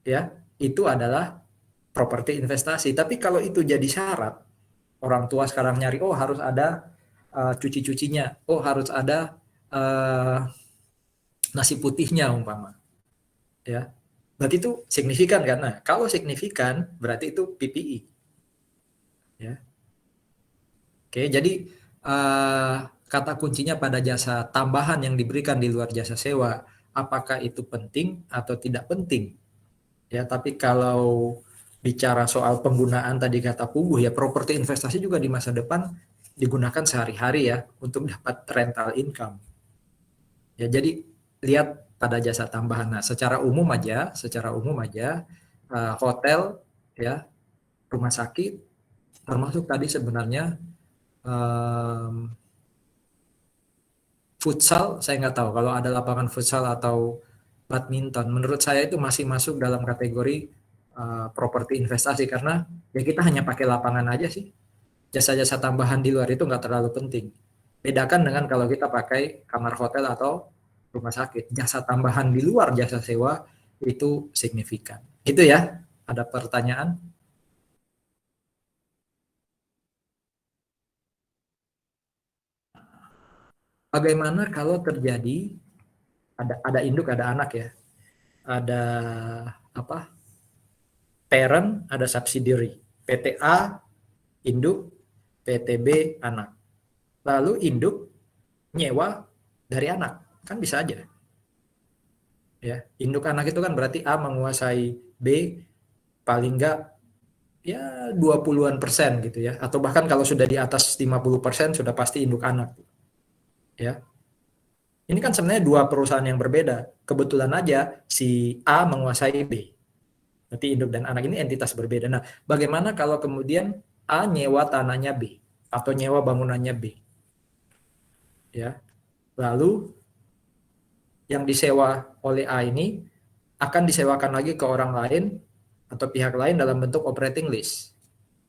ya itu adalah properti investasi. Tapi kalau itu jadi syarat, orang tua sekarang nyari, oh harus ada cuci-cucinya, oh harus ada nasi putihnya umpama, ya berarti itu signifikan kan? Nah kalau signifikan berarti itu PPI, ya. Oke, jadi kata kuncinya pada jasa tambahan yang diberikan di luar jasa sewa, apakah itu penting atau tidak penting? Ya, tapi kalau bicara soal penggunaan tadi kata Puguh ya, properti investasi juga di masa depan digunakan sehari-hari ya untuk dapat rental income. Ya, jadi lihat pada jasa tambahan. Nah, secara umum aja hotel ya, rumah sakit termasuk tadi sebenarnya futsal, saya nggak tahu kalau ada lapangan futsal atau badminton. Menurut saya itu masih masuk dalam kategori properti investasi karena ya kita hanya pakai lapangan aja sih. Jasa-jasa tambahan di luar itu nggak terlalu penting. Bedakan dengan kalau kita pakai kamar hotel atau rumah sakit. Jasa tambahan di luar jasa sewa itu signifikan. Itu ya. Ada pertanyaan? Bagaimana kalau terjadi ada induk, ada anak ya, ada apa? Parent, ada subsidiary. PTA induk, PTB anak. Lalu induk nyewa dari anak, kan bisa aja. Ya, induk anak itu kan berarti A menguasai B paling enggak ya 20-an% gitu ya. Atau bahkan kalau sudah di atas 50% sudah pasti induk anak. Ya. Ini kan sebenarnya dua perusahaan yang berbeda. Kebetulan aja si A menguasai B. Berarti induk dan anak ini entitas berbeda. Nah, bagaimana kalau kemudian A nyewa tanahnya B atau nyewa bangunannya B? Ya. Lalu yang disewa oleh A ini akan disewakan lagi ke orang lain atau pihak lain dalam bentuk operating lease.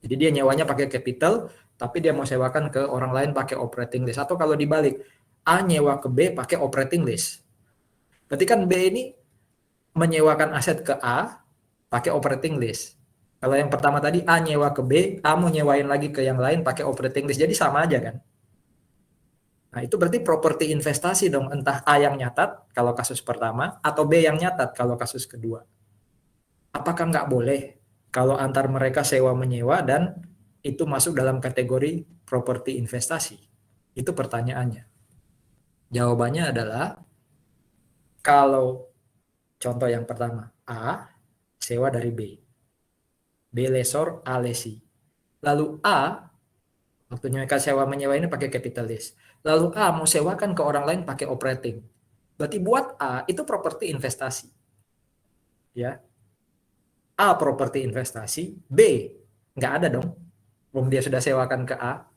Jadi dia nyewanya pakai capital, tapi dia mau sewakan ke orang lain pakai operating lease. Atau kalau dibalik, A nyewa ke B pakai operating lease. Berarti kan B ini menyewakan aset ke A pakai operating lease. Kalau yang pertama tadi A nyewa ke B, A mau nyewain lagi ke yang lain pakai operating lease. Jadi sama aja kan. Nah itu berarti properti investasi dong. Entah A yang nyatat kalau kasus pertama, atau B yang nyatat kalau kasus kedua. Apakah nggak boleh? kalau antar mereka sewa menyewa dan itu masuk dalam kategori properti investasi? Itu pertanyaannya. Jawabannya adalah kalau contoh yang pertama, A sewa dari B. B lesor, A lesi. Lalu A, waktu mereka sewa menyewa ini pakai capitalis. Lalu A mau sewakan ke orang lain pakai operating. Berarti buat A itu properti investasi. Ya. A properti investasi, B nggak ada dong. Belum dia sudah sewakan ke A.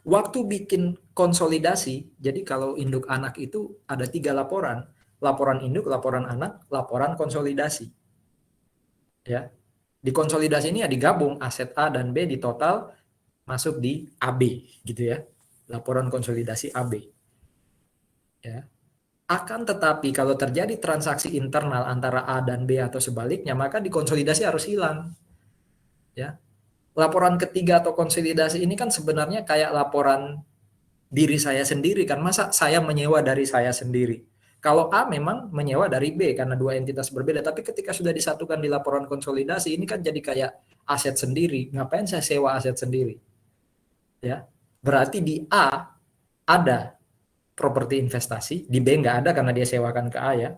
Waktu bikin konsolidasi, jadi kalau induk anak itu ada 3 laporan. Laporan induk, laporan anak, laporan konsolidasi. Ya. Di konsolidasi ini ya digabung aset A dan B di total masuk di AB gitu ya. Laporan konsolidasi AB. Ya. Akan tetapi kalau terjadi transaksi internal antara A dan B atau sebaliknya, maka di konsolidasi harus hilang. Ya. Laporan ketiga atau konsolidasi ini kan sebenarnya kayak laporan diri saya sendiri kan. Masa saya menyewa dari saya sendiri? Kalau A memang menyewa dari B karena dua entitas berbeda, tapi ketika sudah disatukan di laporan konsolidasi ini kan jadi kayak aset sendiri. Ngapain saya sewa aset sendiri? Ya. Berarti di A ada properti investasi, di B nggak ada karena dia sewakan ke A ya.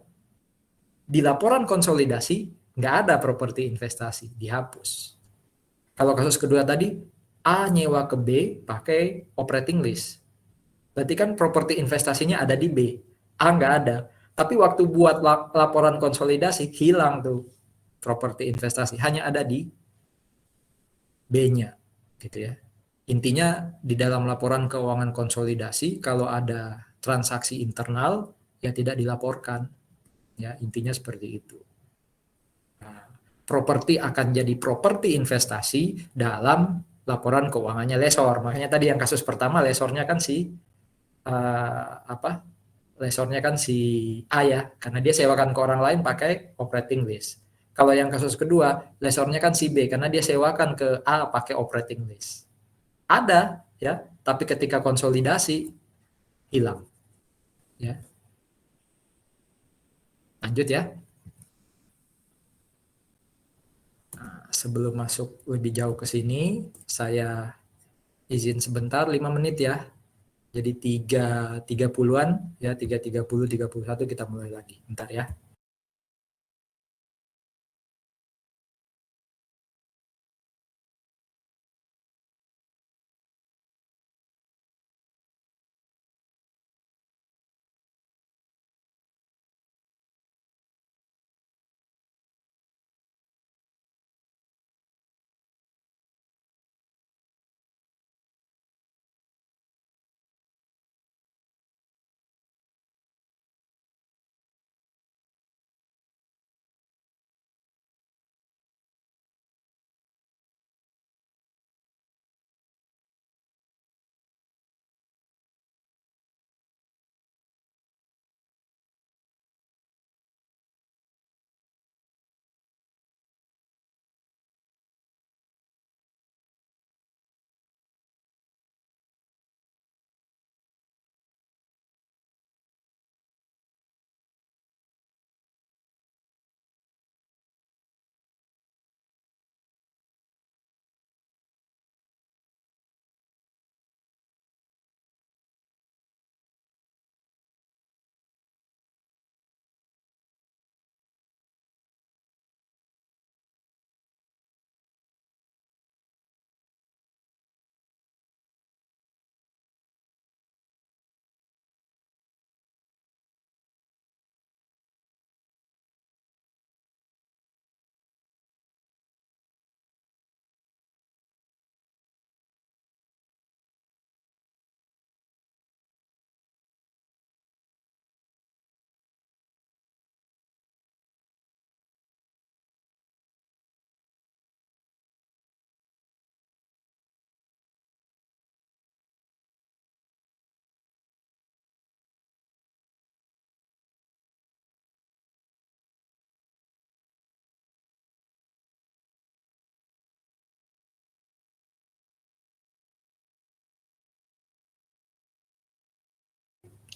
Di laporan konsolidasi nggak ada properti investasi, dihapus. Kalau kasus kedua tadi, A nyewa ke B pakai operating lease. Berarti kan properti investasinya ada di B. A nggak ada. Tapi waktu buat laporan konsolidasi, hilang tuh properti investasi. Hanya ada di B-nya. Gitu ya. Intinya di dalam laporan keuangan konsolidasi, kalau ada transaksi internal, ya tidak dilaporkan. Ya, intinya seperti itu. Nah, properti akan jadi properti investasi dalam laporan keuangannya lesor. Makanya tadi yang kasus pertama lesornya kan si apa? Lesornya kan si A ya, karena dia sewakan ke orang lain pakai operating lease. Kalau yang kasus kedua, lesornya kan si B karena dia sewakan ke A pakai operating lease. Ada ya, tapi ketika konsolidasi hilang. Ya. Lanjut ya. Sebelum masuk lebih jauh ke sini, saya izin sebentar 5 menit ya. Jadi 3.30-an ya, 3.30, 31 kita mulai lagi. Bentar ya.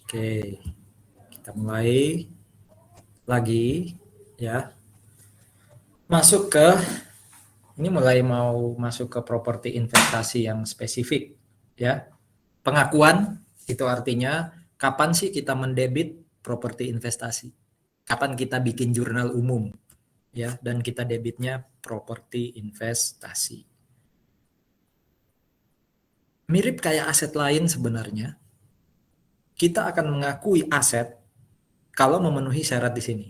Oke, kita mulai lagi ya. Masuk ke Ini mulai mau masuk ke properti investasi yang spesifik, ya. Pengakuan itu artinya kapan sih kita mendebit properti investasi? Kapan kita bikin jurnal umum, ya, dan kita debitnya properti investasi. Mirip kayak aset lain sebenarnya. Kita akan mengakui aset kalau memenuhi syarat di sini.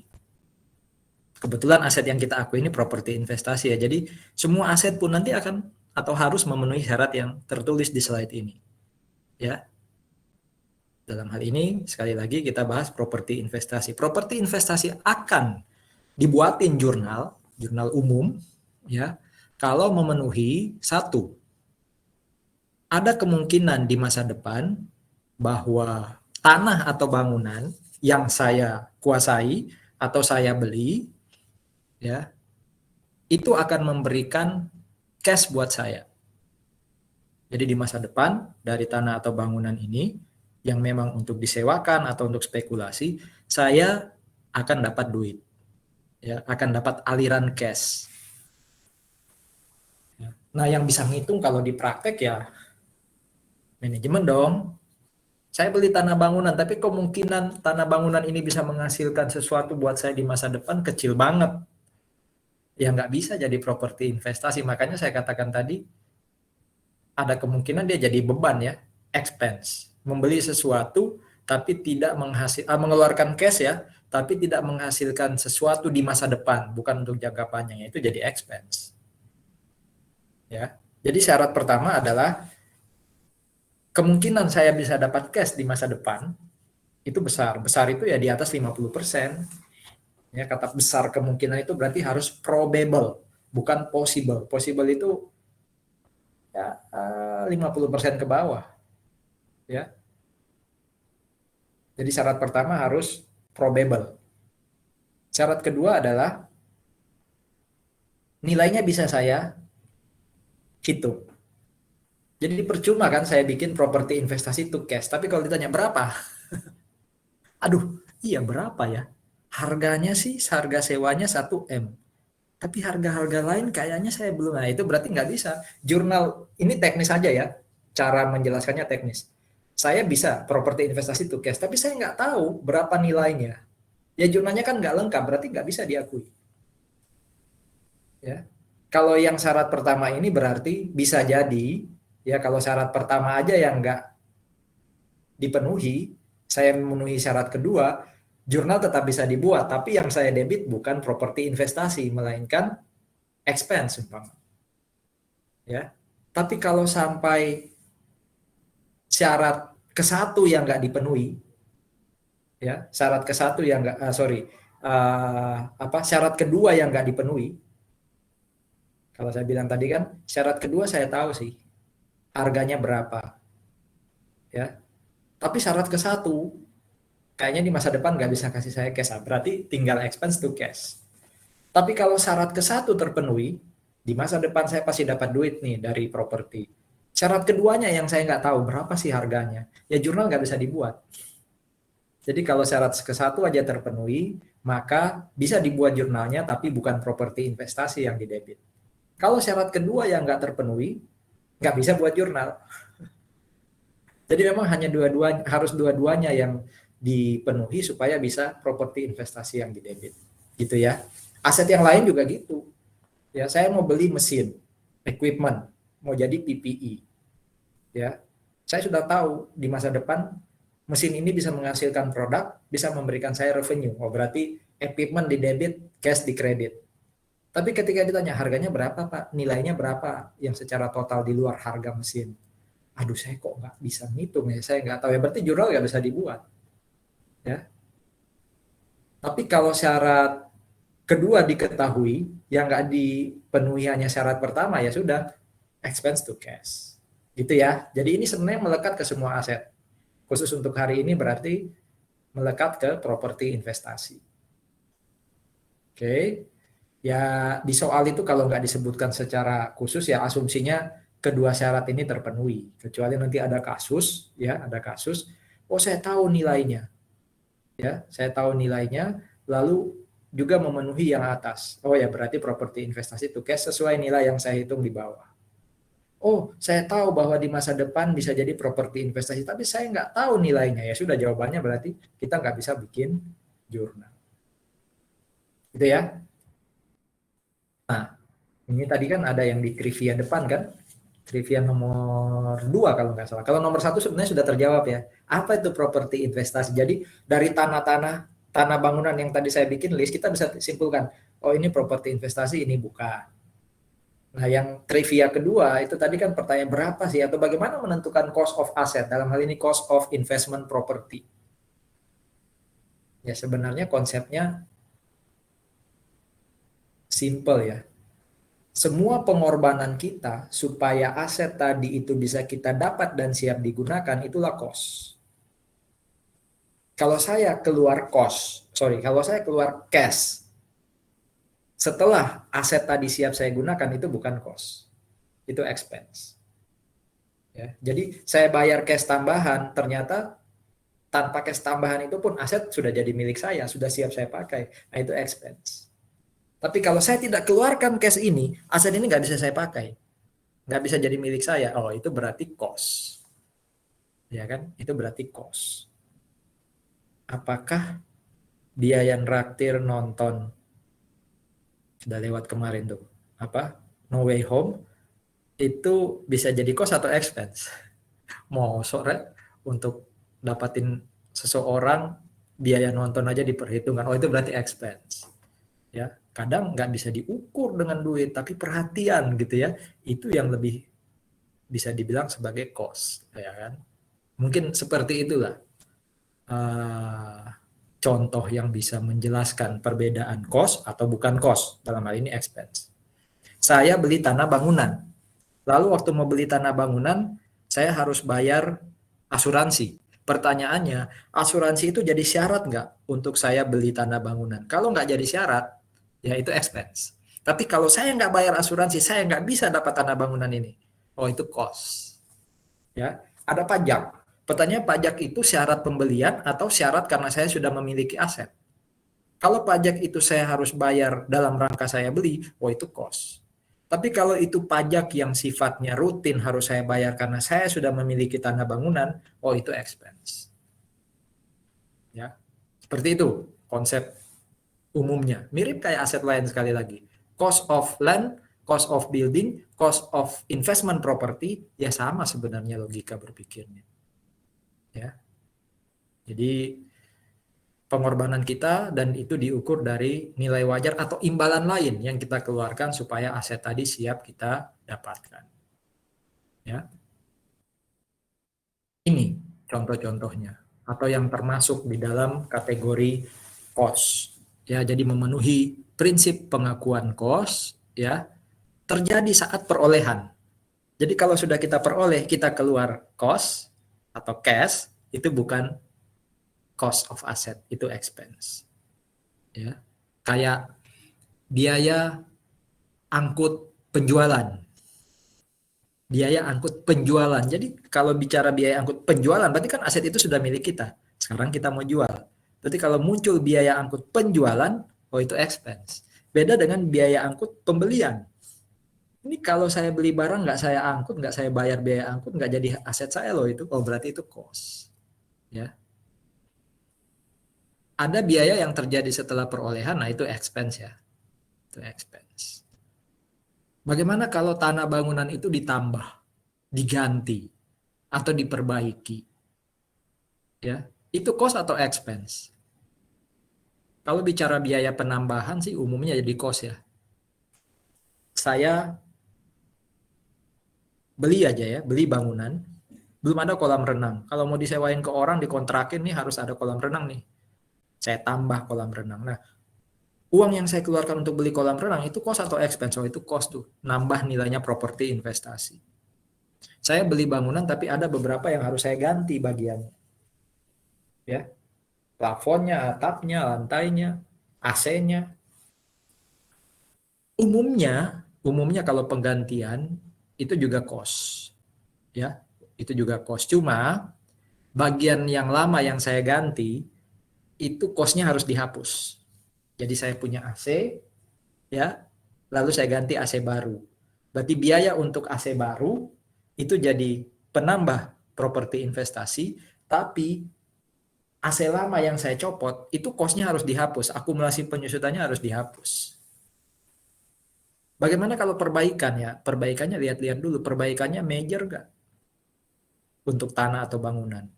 Kebetulan aset yang kita akui ini properti investasi ya. Jadi semua aset pun nanti akan atau harus memenuhi syarat yang tertulis di slide ini. Ya. Dalam hal ini sekali lagi kita bahas properti investasi. Properti investasi akan dibuatin jurnal umum ya. Kalau memenuhi satu, ada kemungkinan di masa depan bahwa tanah atau bangunan yang saya kuasai atau saya beli ya, itu akan memberikan cash buat saya. Jadi di masa depan dari tanah atau bangunan ini yang memang untuk disewakan atau untuk spekulasi, saya akan dapat duit. Ya, akan dapat aliran cash. Nah, yang bisa ngitung kalau di praktek ya manajemen dong. Saya beli tanah bangunan, tapi kemungkinan tanah bangunan ini bisa menghasilkan sesuatu buat saya di masa depan kecil banget. Ya nggak bisa jadi properti investasi. Makanya saya katakan tadi, ada kemungkinan dia jadi beban ya, expense. Membeli sesuatu tapi tidak mengeluarkan cash ya, tapi tidak menghasilkan sesuatu di masa depan, bukan untuk jangka panjang, itu jadi expense. Ya. Jadi syarat pertama adalah kemungkinan saya bisa dapat cash di masa depan itu besar. Besar itu ya di atas 50%. Ya, kata besar kemungkinan itu berarti harus probable, bukan possible. Possible itu ya 50% ke bawah. Ya. Jadi syarat pertama harus probable. Syarat kedua adalah nilainya bisa saya hitung. Jadi percuma kan saya bikin properti investasi to cash. Tapi kalau ditanya berapa? Aduh, iya berapa ya? Harganya sih, harga sewanya 1M. Tapi harga-harga lain kayaknya saya belum. Nah itu berarti nggak bisa. Jurnal, ini teknis aja ya. Cara menjelaskannya teknis. Saya bisa properti investasi to cash, tapi saya nggak tahu berapa nilainya. Ya jurnalnya kan nggak lengkap, berarti nggak bisa diakui. Ya. Kalau yang syarat pertama ini berarti bisa jadi, ya kalau syarat pertama aja yang nggak dipenuhi, saya memenuhi syarat kedua, jurnal tetap bisa dibuat, tapi yang saya debit bukan properti investasi, melainkan expense umpama. Ya. Tapi kalau sampai syarat ke-1 yang nggak dipenuhi, ya syarat ke-1 yang nggak, syarat kedua yang nggak dipenuhi. Kalau saya bilang tadi kan syarat kedua saya tahu sih harganya berapa, ya. Tapi syarat ke-1 kayaknya di masa depan nggak bisa kasih saya cash, berarti tinggal expense to cash. Tapi kalau syarat ke-1 terpenuhi, di masa depan saya pasti dapat duit nih dari properti. Syarat keduanya yang saya nggak tahu berapa sih harganya, ya jurnal nggak bisa dibuat. Jadi kalau syarat ke-1 aja terpenuhi, maka bisa dibuat jurnalnya, tapi bukan properti investasi yang didebit. Kalau syarat kedua yang nggak terpenuhi, nggak bisa buat jurnal. Jadi memang hanya harus dua-duanya yang dipenuhi supaya bisa properti investasi yang didebit. Gitu ya. Aset yang lain juga gitu. Ya, saya mau beli mesin, equipment, mau jadi PPE. Ya. Saya sudah tahu di masa depan mesin ini bisa menghasilkan produk, bisa memberikan saya revenue. Oh, berarti equipment di debit, cash di kredit. Tapi ketika ditanya harganya berapa Pak, nilainya berapa yang secara total di luar harga mesin. Aduh saya kok nggak bisa ngitung ya, saya nggak tahu ya, berarti jurnal nggak bisa dibuat. Ya. Tapi kalau syarat kedua diketahui, yang nggak dipenuhi hanya syarat pertama ya sudah, expense to cash. Gitu ya, jadi ini sebenarnya melekat ke semua aset. Khusus untuk hari ini berarti melekat ke properti investasi. Oke. Ya di soal itu kalau nggak disebutkan secara khusus ya asumsinya kedua syarat ini terpenuhi. Kecuali nanti ada kasus, ya ada kasus. Oh saya tahu nilainya, ya saya tahu nilainya. Lalu juga memenuhi yang atas. Oh ya, berarti properti investasi to cash sesuai nilai yang saya hitung di bawah. Oh, saya tahu bahwa di masa depan bisa jadi properti investasi, tapi saya nggak tahu nilainya. Ya sudah, jawabannya berarti kita nggak bisa bikin jurnal. Gitu ya. Nah, ini tadi kan ada yang di trivia depan kan? Trivia nomor 2 kalau nggak salah. Kalau nomor 1 sebenarnya sudah terjawab ya. Apa itu properti investasi? Jadi dari tanah bangunan yang tadi saya bikin list, kita bisa simpulkan, oh ini properti investasi, ini bukan. Nah, yang trivia kedua itu tadi kan pertanyaan berapa sih atau bagaimana menentukan cost of asset, dalam hal ini cost of investment property. Ya sebenarnya konsepnya simple ya. Semua pengorbanan kita supaya aset tadi itu bisa kita dapat dan siap digunakan, itulah cost. Kalau saya keluar cash setelah aset tadi siap saya gunakan, itu bukan cost, itu expense. Ya, jadi saya bayar cash tambahan, ternyata tanpa cash tambahan itu pun aset sudah jadi milik saya, sudah siap saya pakai. Nah itu expense. Tapi kalau saya tidak keluarkan cash ini, aset ini nggak bisa saya pakai, nggak bisa jadi milik saya. Oh itu berarti cost, ya kan? Itu berarti cost. Apakah biaya raktir nonton sudah lewat kemarin tuh apa No Way Home itu bisa jadi cost atau expense? Mau sore untuk dapatin seseorang biaya nonton aja diperhitungkan, oh itu berarti expense. Ya kadang nggak bisa diukur dengan duit, tapi perhatian gitu ya, itu yang lebih bisa dibilang sebagai cost, ya kan? Mungkin seperti itulah contoh yang bisa menjelaskan perbedaan cost atau bukan cost, dalam hal ini expense. Saya beli tanah bangunan, lalu waktu mau beli tanah bangunan saya harus bayar asuransi. Pertanyaannya, asuransi itu jadi syarat nggak untuk saya beli tanah bangunan? Kalau nggak jadi syarat, ya itu expense. Tapi kalau saya nggak bayar asuransi, saya nggak bisa dapat tanah bangunan ini. Oh itu cost. Ya, ada pajak. Pertanyaan, pajak itu syarat pembelian atau syarat karena saya sudah memiliki aset? Kalau pajak itu saya harus bayar dalam rangka saya beli, oh itu cost. Tapi kalau itu pajak yang sifatnya rutin harus saya bayar karena saya sudah memiliki tanah bangunan, oh itu expense. Ya, seperti itu konsep umumnya. Mirip kayak aset lain sekali lagi. Cost of land, cost of building, cost of investment property, ya sama sebenarnya logika berpikirnya. Ya. Jadi pengorbanan kita dan itu diukur dari nilai wajar atau imbalan lain yang kita keluarkan supaya aset tadi siap kita dapatkan. Ya. Ini contoh-contohnya atau yang termasuk di dalam kategori cost. Ya, jadi memenuhi prinsip pengakuan cost ya terjadi saat perolehan. Jadi kalau sudah kita peroleh, kita keluar cost atau cash, itu bukan cost of asset, itu expense. Ya. Kayak biaya angkut penjualan. Biaya angkut penjualan. Jadi kalau bicara biaya angkut penjualan, berarti kan aset itu sudah milik kita. Sekarang kita mau jual. Berarti kalau muncul biaya angkut penjualan, oh itu expense. Beda dengan biaya angkut pembelian. Ini kalau saya beli barang nggak saya angkut, nggak saya bayar biaya angkut, nggak jadi aset saya loh itu. Oh berarti itu cost. Ya. Ada biaya yang terjadi setelah perolehan, nah itu expense ya. Itu expense. Bagaimana kalau tanah bangunan itu ditambah, diganti, atau diperbaiki? Ya, itu cost atau expense? Kalau bicara biaya penambahan sih umumnya jadi cost ya. Saya beli aja ya, beli bangunan, belum ada kolam renang. Kalau mau disewain ke orang, dikontrakin nih harus ada kolam renang nih. Saya tambah kolam renang. Nah, uang yang saya keluarkan untuk beli kolam renang itu cost atau expense? Oh, itu cost tuh. Nambah nilainya properti investasi. Saya beli bangunan tapi ada beberapa yang harus saya ganti bagiannya. Ya. Plafonnya, atapnya, lantainya, AC-nya. Umumnya kalau penggantian itu juga cost. Ya, itu juga cost. Cuma bagian yang lama yang saya ganti itu cost-nya harus dihapus. Jadi saya punya AC, ya, lalu saya ganti AC baru. Berarti biaya untuk AC baru itu jadi penambah properti investasi, tapi AC lama yang saya copot itu cost-nya harus dihapus, akumulasi penyusutannya harus dihapus. Bagaimana kalau perbaikan ya? Perbaikannya lihat-lihat dulu, perbaikannya major nggak untuk tanah atau bangunan?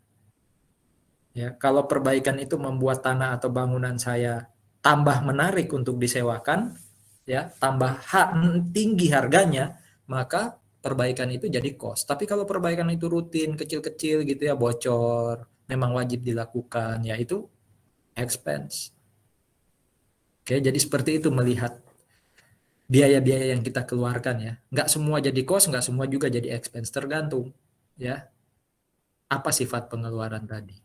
Ya, kalau perbaikan itu membuat tanah atau bangunan saya tambah menarik untuk disewakan, ya, tambah tinggi harganya, maka perbaikan itu jadi cost. Tapi kalau perbaikan itu rutin, kecil-kecil gitu ya, bocor, memang wajib dilakukan, ya itu expense. Oke, jadi seperti itu melihat biaya-biaya yang kita keluarkan ya. Nggak semua jadi cost, nggak semua juga jadi expense, tergantung ya apa sifat pengeluaran tadi.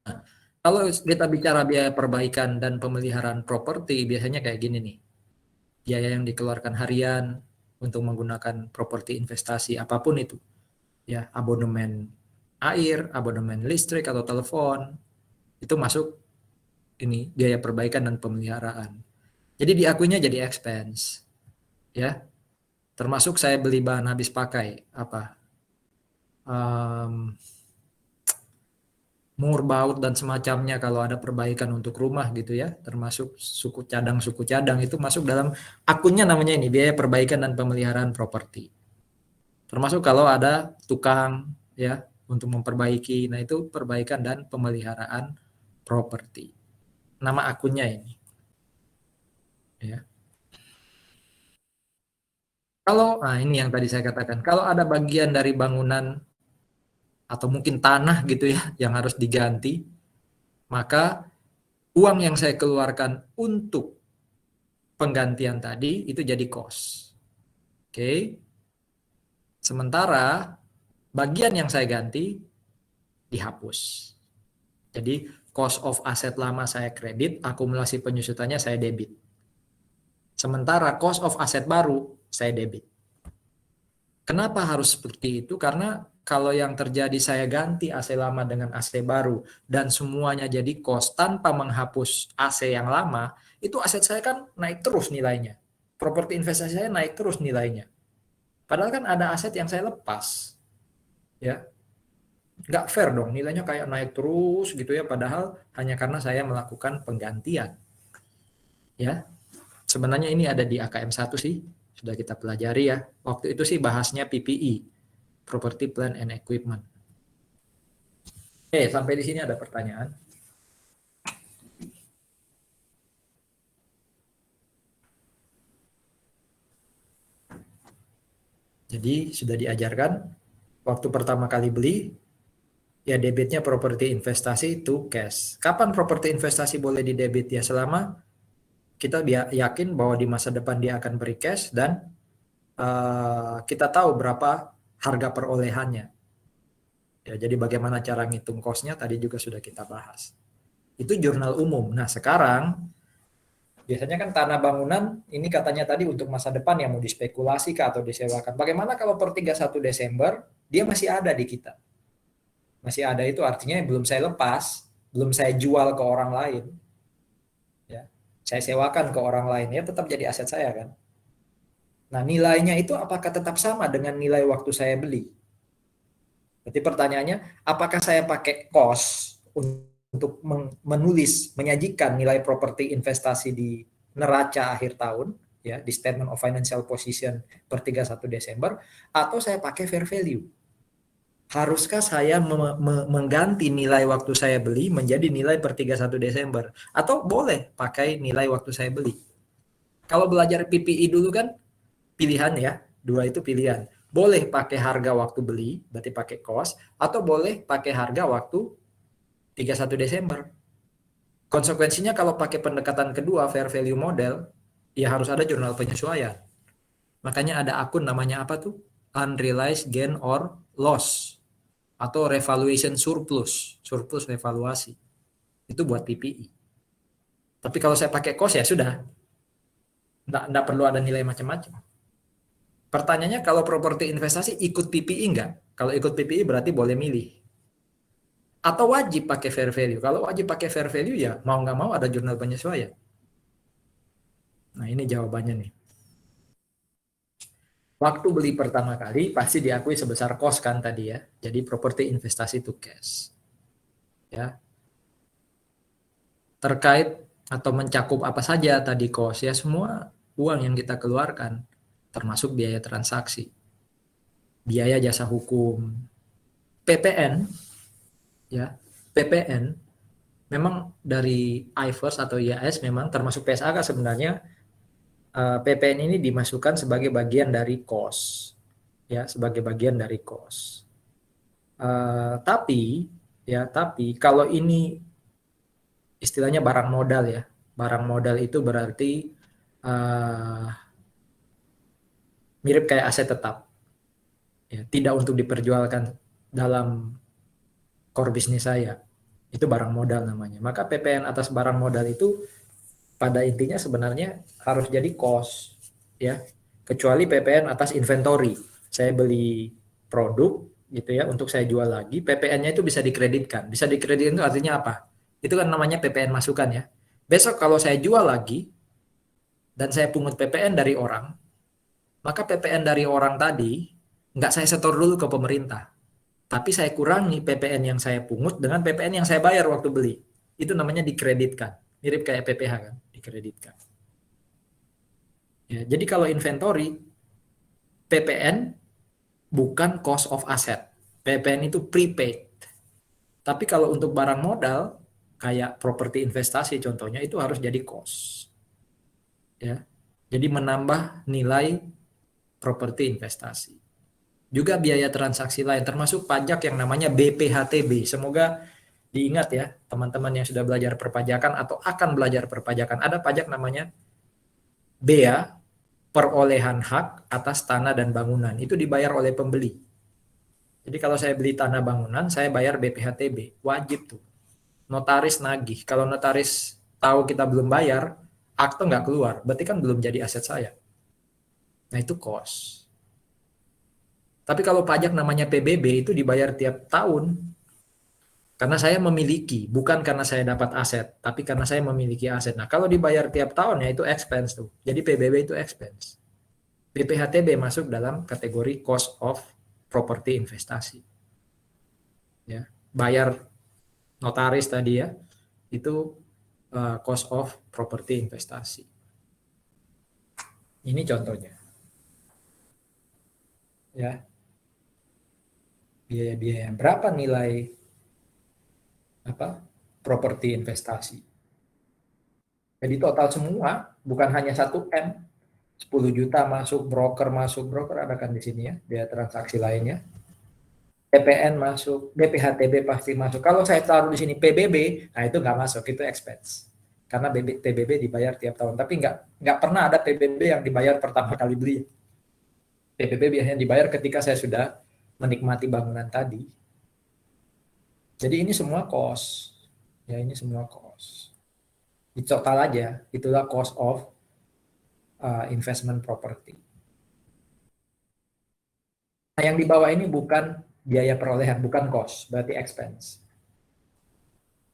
Nah, kalau kita bicara biaya perbaikan dan pemeliharaan properti, biasanya kayak gini nih. Biaya yang dikeluarkan harian untuk menggunakan properti investasi apapun itu. Ya, abonemen air, abonemen listrik atau telepon, itu masuk ini biaya perbaikan dan pemeliharaan. Jadi diakuinya jadi expense. Ya. Termasuk saya beli bahan habis pakai apa? Murbaut dan semacamnya kalau ada perbaikan untuk rumah gitu ya, termasuk suku cadang itu masuk dalam akunnya, namanya ini biaya perbaikan dan pemeliharaan properti. Termasuk kalau ada tukang ya untuk memperbaiki, nah itu perbaikan dan pemeliharaan properti. Nama akunnya ini. Ya. Kalau ini yang tadi saya katakan, kalau ada bagian dari bangunan atau mungkin tanah gitu ya yang harus diganti, maka uang yang saya keluarkan untuk penggantian tadi itu jadi cost. Oke. Sementara bagian yang saya ganti dihapus. Jadi cost of aset lama saya kredit, akumulasi penyusutannya saya debit. Sementara cost of aset baru saya debit. Kenapa harus seperti itu? Karena kalau yang terjadi saya ganti AC lama dengan AC baru dan semuanya jadi cost tanpa menghapus AC yang lama, itu aset saya kan naik terus nilainya. Properti investasi saya naik terus nilainya. Padahal kan ada aset yang saya lepas. Ya. Nggak fair dong, nilainya kayak naik terus gitu ya, padahal hanya karena saya melakukan penggantian. Ya. Sebenarnya ini ada di AKM 1 sih, sudah kita pelajari ya. Waktu itu sih bahasnya PPE, Property Plant and Equipment. Oke, sampai di sini ada pertanyaan? Jadi sudah diajarkan, waktu pertama kali beli, ya debitnya properti investasi to cash. Kapan properti investasi boleh didebit? Ya selama kita yakin bahwa di masa depan dia akan beri cash dan kita tahu berapa harga perolehannya. Ya, jadi bagaimana cara ngitung cost-nya tadi juga sudah kita bahas. Itu jurnal umum. Nah sekarang biasanya kan tanah bangunan ini katanya tadi untuk masa depan yang mau dispekulasi kah atau disewakan. Bagaimana kalau per 31 Desember dia masih ada di kita? Masih ada itu artinya belum saya lepas, belum saya jual ke orang lain. Ya, saya sewakan ke orang lain, ya tetap jadi aset saya kan. Nah nilainya itu apakah tetap sama dengan nilai waktu saya beli? Jadi pertanyaannya, apakah saya pakai cost untuk menulis, menyajikan nilai properti investasi di neraca akhir tahun, ya di Statement of Financial Position per 31 Desember, atau saya pakai fair value? Haruskah saya mengganti nilai waktu saya beli menjadi nilai per 31 Desember? Atau boleh pakai nilai waktu saya beli? Kalau belajar PPI dulu kan pilihan ya, dua itu pilihan. Boleh pakai harga waktu beli, berarti pakai cost, atau boleh pakai harga waktu 31 Desember. Konsekuensinya kalau pakai pendekatan kedua, fair value model, ya harus ada jurnal penyesuaian. Makanya ada akun namanya apa tuh? Unrealized gain or loss. Atau revaluation surplus. Surplus revaluasi. Itu buat PPI. Tapi kalau saya pakai cost ya sudah. Nggak perlu ada nilai macam-macam. Pertanyaannya kalau properti investasi ikut PPI enggak? Kalau ikut PPI berarti boleh milih. Atau wajib pakai fair value? Kalau wajib pakai fair value ya mau nggak mau ada jurnal penyesuaian. Nah ini jawabannya nih. Waktu beli pertama kali pasti diakui sebesar cost kan tadi ya. Jadi properti investasi to cash. Ya. Terkait atau mencakup apa saja tadi cost ya, semua uang yang kita keluarkan termasuk biaya transaksi, biaya jasa hukum, PPN ya. PPN memang dari IFRS atau IAS memang termasuk PSAK sebenarnya, PPN ini dimasukkan sebagai bagian dari cost ya, sebagai bagian dari cost. Tapi kalau ini istilahnya barang modal ya, barang modal itu berarti mirip kayak aset tetap ya, tidak untuk diperjualkan dalam core bisnis saya, itu barang modal namanya. Maka PPN atas barang modal itu pada intinya sebenarnya harus jadi cost ya, kecuali PPN atas inventory, saya beli produk gitu ya untuk saya jual lagi, PPN-nya itu bisa dikreditkan. Bisa dikreditkan itu artinya apa? Itu kan namanya PPN masukan ya. Besok kalau saya jual lagi dan saya pungut PPN dari orang, maka PPN dari orang tadi nggak saya setor dulu ke pemerintah, tapi saya kurangi PPN yang saya pungut dengan PPN yang saya bayar waktu beli. Itu namanya dikreditkan. Mirip kayak PPh kan, dikreditkan. Ya, jadi kalau inventory, PPN bukan cost of asset. PPN itu prepaid. Tapi kalau untuk barang modal, kayak properti investasi contohnya, itu harus jadi cost. Ya, jadi menambah nilai properti investasi. Juga biaya transaksi lain, termasuk pajak yang namanya BPHTB. Semoga diingat ya, teman-teman yang sudah belajar perpajakan atau akan belajar perpajakan. Ada pajak namanya bea, perolehan hak atas tanah dan bangunan. Itu dibayar oleh pembeli. Jadi kalau saya beli tanah bangunan, saya bayar BPHTB. Wajib tuh. Notaris nagih. Kalau notaris tahu kita belum bayar, akte nggak keluar. Berarti kan belum jadi aset saya. Nah itu cost. Tapi kalau pajak namanya PBB itu dibayar tiap tahun. Karena saya memiliki, bukan karena saya dapat aset, tapi karena saya memiliki aset. Nah kalau dibayar tiap tahun ya itu expense tuh. Jadi PBB itu expense. BPHTB masuk dalam kategori cost of property investasi. Ya, bayar notaris tadi ya, itu cost of property investasi. Ini contohnya. Ya. Biaya-biaya berapa nilai properti investasi. Jadi total semua bukan hanya 1M, 10 juta masuk, broker ada kan di sini ya, biaya transaksi lainnya. PPN masuk, BPHTB pasti masuk. Kalau saya taruh di sini PBB, nah itu nggak masuk, itu expense. Karena PBB dibayar tiap tahun, tapi nggak pernah ada PBB yang dibayar pertama kali beli. PBB biasanya dibayar ketika saya sudah menikmati bangunan tadi. Jadi ini semua cost. Ya, ini semua cost. Di total aja, itulah cost of investment property. Nah, yang di bawah ini bukan biaya perolehan, bukan cost, berarti expense.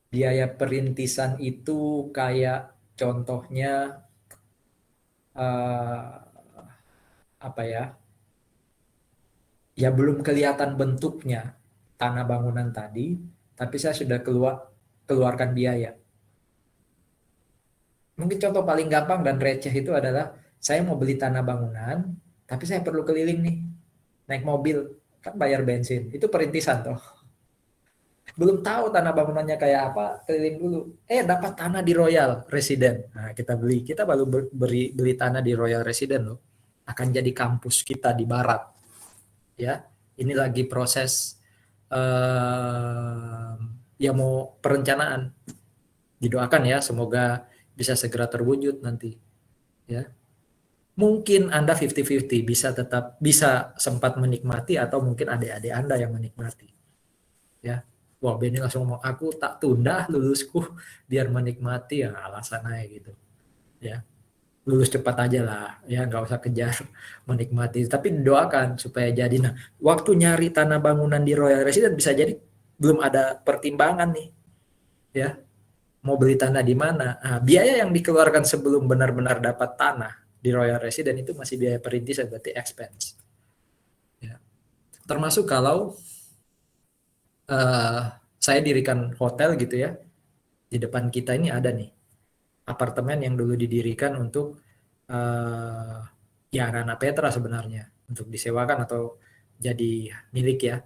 Biaya perintisan itu kayak contohnya apa ya? Ya belum kelihatan bentuknya tanah bangunan tadi, tapi saya sudah keluarkan biaya. Mungkin contoh paling gampang dan receh itu adalah saya mau beli tanah bangunan, tapi saya perlu keliling nih, naik mobil, kan bayar bensin, itu perintisan toh. Belum tahu tanah bangunannya kayak apa, keliling dulu. Dapat tanah di Royal Resident. Nah, kita baru beli tanah di Royal Resident loh. Akan jadi kampus kita di barat. Ya, ini lagi proses ya mau perencanaan. Didoakan ya, semoga bisa segera terwujud nanti. Ya. Mungkin Anda 50-50, bisa sempat menikmati atau mungkin adik-adik Anda yang menikmati. Ya. Wah, Benny langsung ngomong, aku tak tunda lulusku biar menikmati, ya alasan aja gitu. Ya. Lulus cepat aja lah, ya nggak usah kejar menikmati. Tapi doakan supaya jadi. Nah, waktu nyari tanah bangunan di Royal Resident bisa jadi belum ada pertimbangan nih, ya mau beli tanah di mana. Nah, biaya yang dikeluarkan sebelum benar-benar dapat tanah di Royal Resident itu masih biaya perintisan, berarti expense. Ya. Termasuk kalau saya dirikan hotel gitu ya, di depan kita ini ada nih apartemen yang dulu didirikan untuk ya Rana Petra sebenarnya, untuk disewakan atau jadi milik ya.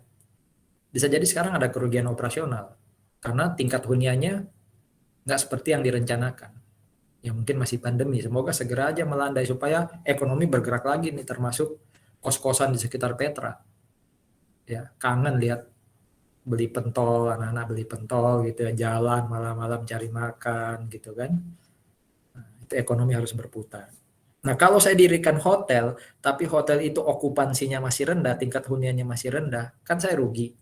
Bisa jadi sekarang ada kerugian operasional karena tingkat huniannya nggak seperti yang direncanakan. Ya mungkin masih pandemi, semoga segera aja melandai supaya ekonomi bergerak lagi nih, termasuk kos-kosan di sekitar Petra. Ya, kangen lihat beli pentol, anak-anak beli pentol gitu ya, jalan malam-malam cari makan gitu kan. Nah, itu ekonomi harus berputar. Nah, kalau saya dirikan hotel, tapi hotel itu okupansinya masih rendah, tingkat huniannya masih rendah, kan saya rugi.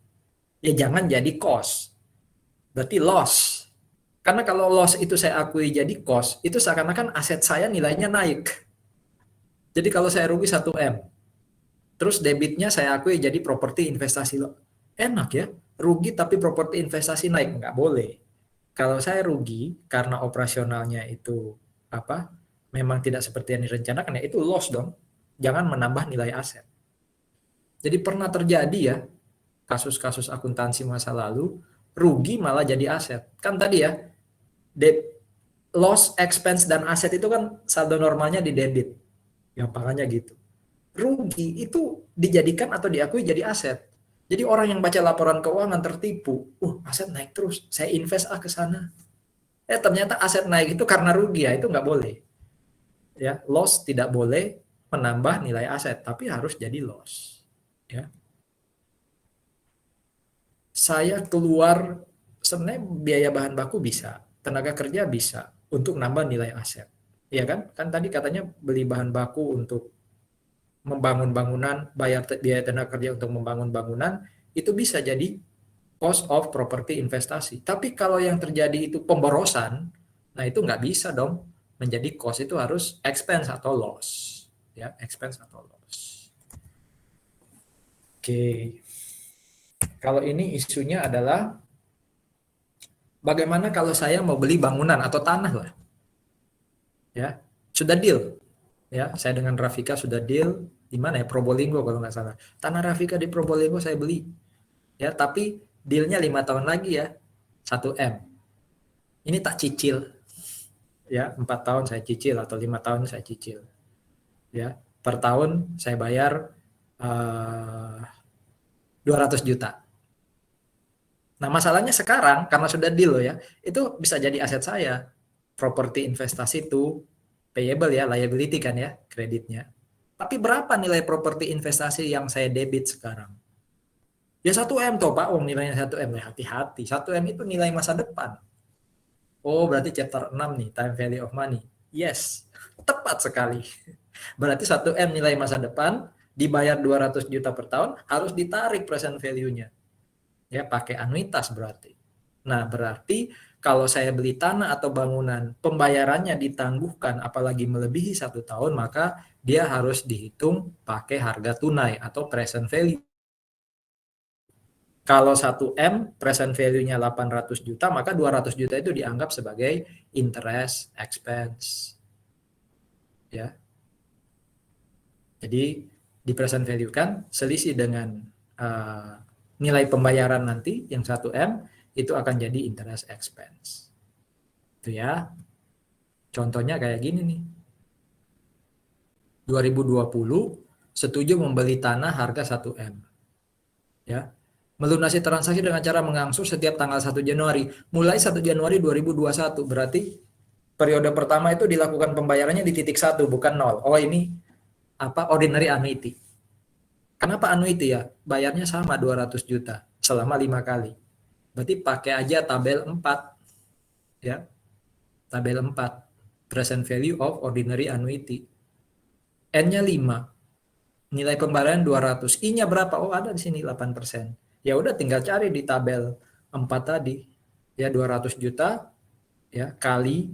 Ya jangan jadi cost, berarti loss. Karena kalau loss itu saya akui jadi cost, itu seakan-akan aset saya nilainya naik. Jadi kalau saya rugi 1M, terus debitnya saya akui jadi properti investasi. Enak ya, rugi tapi properti investasi naik, nggak boleh. Kalau saya rugi karena operasionalnya itu apa, memang tidak seperti yang direncanakan, ya itu loss dong. Jangan menambah nilai aset. Jadi pernah terjadi ya, kasus-kasus akuntansi masa lalu, rugi malah jadi aset. Kan tadi ya, loss, expense, dan aset itu kan saldo normalnya di debit. Gampangannya gitu. Rugi itu dijadikan atau diakui jadi aset. Jadi orang yang baca laporan keuangan tertipu. Aset naik terus, saya invest ke sana. Ternyata aset naik itu karena rugi, ya itu nggak boleh. Ya, loss tidak boleh menambah nilai aset, tapi harus jadi loss. Ya. Saya keluar, sebenarnya biaya bahan baku bisa, tenaga kerja bisa untuk nambah nilai aset. Ya kan? Kan tadi katanya beli bahan baku untuk membangun bangunan, bayar biaya tenaga kerja untuk membangun bangunan, itu bisa jadi cost of property investasi. Tapi kalau yang terjadi itu pemborosan, nah itu nggak bisa dong menjadi cost, itu harus expense atau loss. Ya, expense atau loss. Oke. Kalau ini isunya adalah bagaimana kalau saya mau beli bangunan atau tanah lah. Ya, sudah deal. Ya, saya dengan Rafika sudah deal di mana ya, Probolinggo kalau nggak salah. Tanah Rafika di Probolinggo saya beli. Ya, tapi dealnya 5 tahun lagi ya, 1M. Ini tak cicil. Ya, 4 tahun saya cicil atau 5 tahun saya cicil. Ya, per tahun saya bayar 200 juta. Nah, masalahnya sekarang karena sudah deal ya, itu bisa jadi aset saya. Properti investasi itu payable ya, liability kan ya, kreditnya. Tapi berapa nilai properti investasi yang saya debit sekarang? Ya 1M toh Pak, nilainya 1M. Ya hati-hati, 1M itu nilai masa depan. Oh berarti chapter 6 nih, time value of money. Yes, tepat sekali. Berarti 1M nilai masa depan, dibayar 200 juta per tahun, harus ditarik present value-nya. Ya pakai anuitas berarti. Nah berarti kalau saya beli tanah atau bangunan, pembayarannya ditangguhkan apalagi melebihi 1 tahun, maka dia harus dihitung pakai harga tunai atau present value. Kalau 1M present value-nya 800 juta, maka 200 juta itu dianggap sebagai interest expense. Ya. Jadi di present value kan selisih dengan nilai pembayaran nanti yang 1M itu akan jadi interest expense. Itu ya. Contohnya kayak gini nih. 2020 setuju membeli tanah harga 1M. Ya. Melunasi transaksi dengan cara mengangsur setiap tanggal 1 Januari. Mulai 1 Januari 2021. Berarti periode pertama itu dilakukan pembayarannya di titik 1, bukan 0. Oh ini ordinary annuity. Kenapa annuity ya? Bayarnya sama 200 juta selama 5 kali. Berarti pakai aja tabel 4. Ya. Tabel 4. Present value of ordinary annuity. N-nya 5. Nilai pembayaran 200. I-nya berapa? Oh ada di sini 8%. Ya udah tinggal cari di tabel 4 tadi. Ya 200 juta ya kali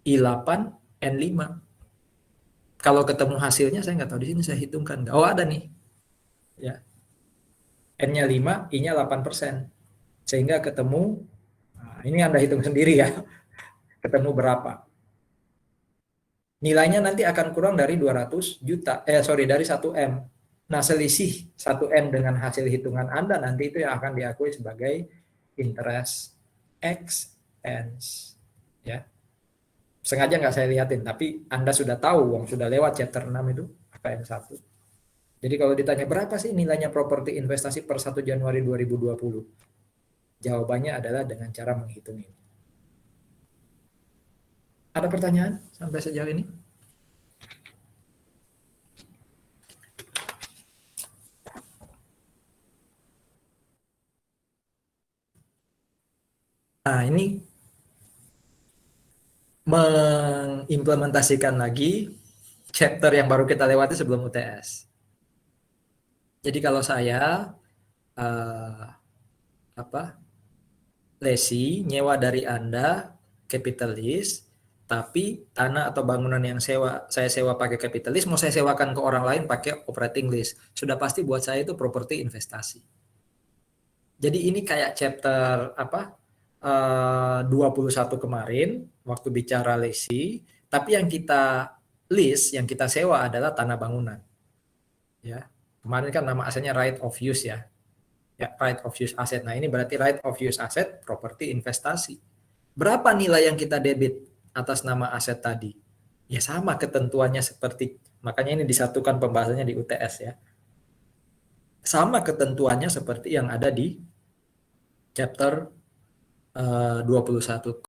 I8 N5. Kalau ketemu hasilnya saya nggak tahu, di sini saya hitungkan nggak. Oh ada nih. Ya. N-nya 5, I-nya 8%. Sehingga ketemu, nah ini Anda hitung sendiri ya, ketemu berapa. Nilainya nanti akan kurang dari 200 juta, dari 1M. Nah, selisih 1M dengan hasil hitungan Anda nanti itu yang akan diakui sebagai interest expense. Ya. Sengaja nggak saya lihatin, tapi Anda sudah tahu, uang sudah lewat chapter 6 itu, KM1. Jadi kalau ditanya berapa sih nilainya properti investasi per 1 Januari 2020? Jawabannya adalah dengan cara menghitung ini. Ada pertanyaan sampai sejauh ini? Nah, ini mengimplementasikan lagi chapter yang baru kita lewati sebelum UTS. Jadi kalau saya lesi nyewa dari Anda kapitalis, tapi tanah atau bangunan yang saya sewa pakai kapitalis, mau saya sewakan ke orang lain pakai operating lease, sudah pasti buat saya itu properti investasi. Jadi ini kayak chapter 21 kemarin waktu bicara lesi, tapi yang kita lease, yang kita sewa adalah tanah bangunan. Ya. Kemarin kan nama asetnya right of use ya. Ya, right of use asset. Nah, ini berarti right of use asset properti investasi. Berapa nilai yang kita debit atas nama aset tadi? Ya sama ketentuannya seperti, makanya ini disatukan pembahasannya di UTS ya. Sama ketentuannya seperti yang ada di chapter 21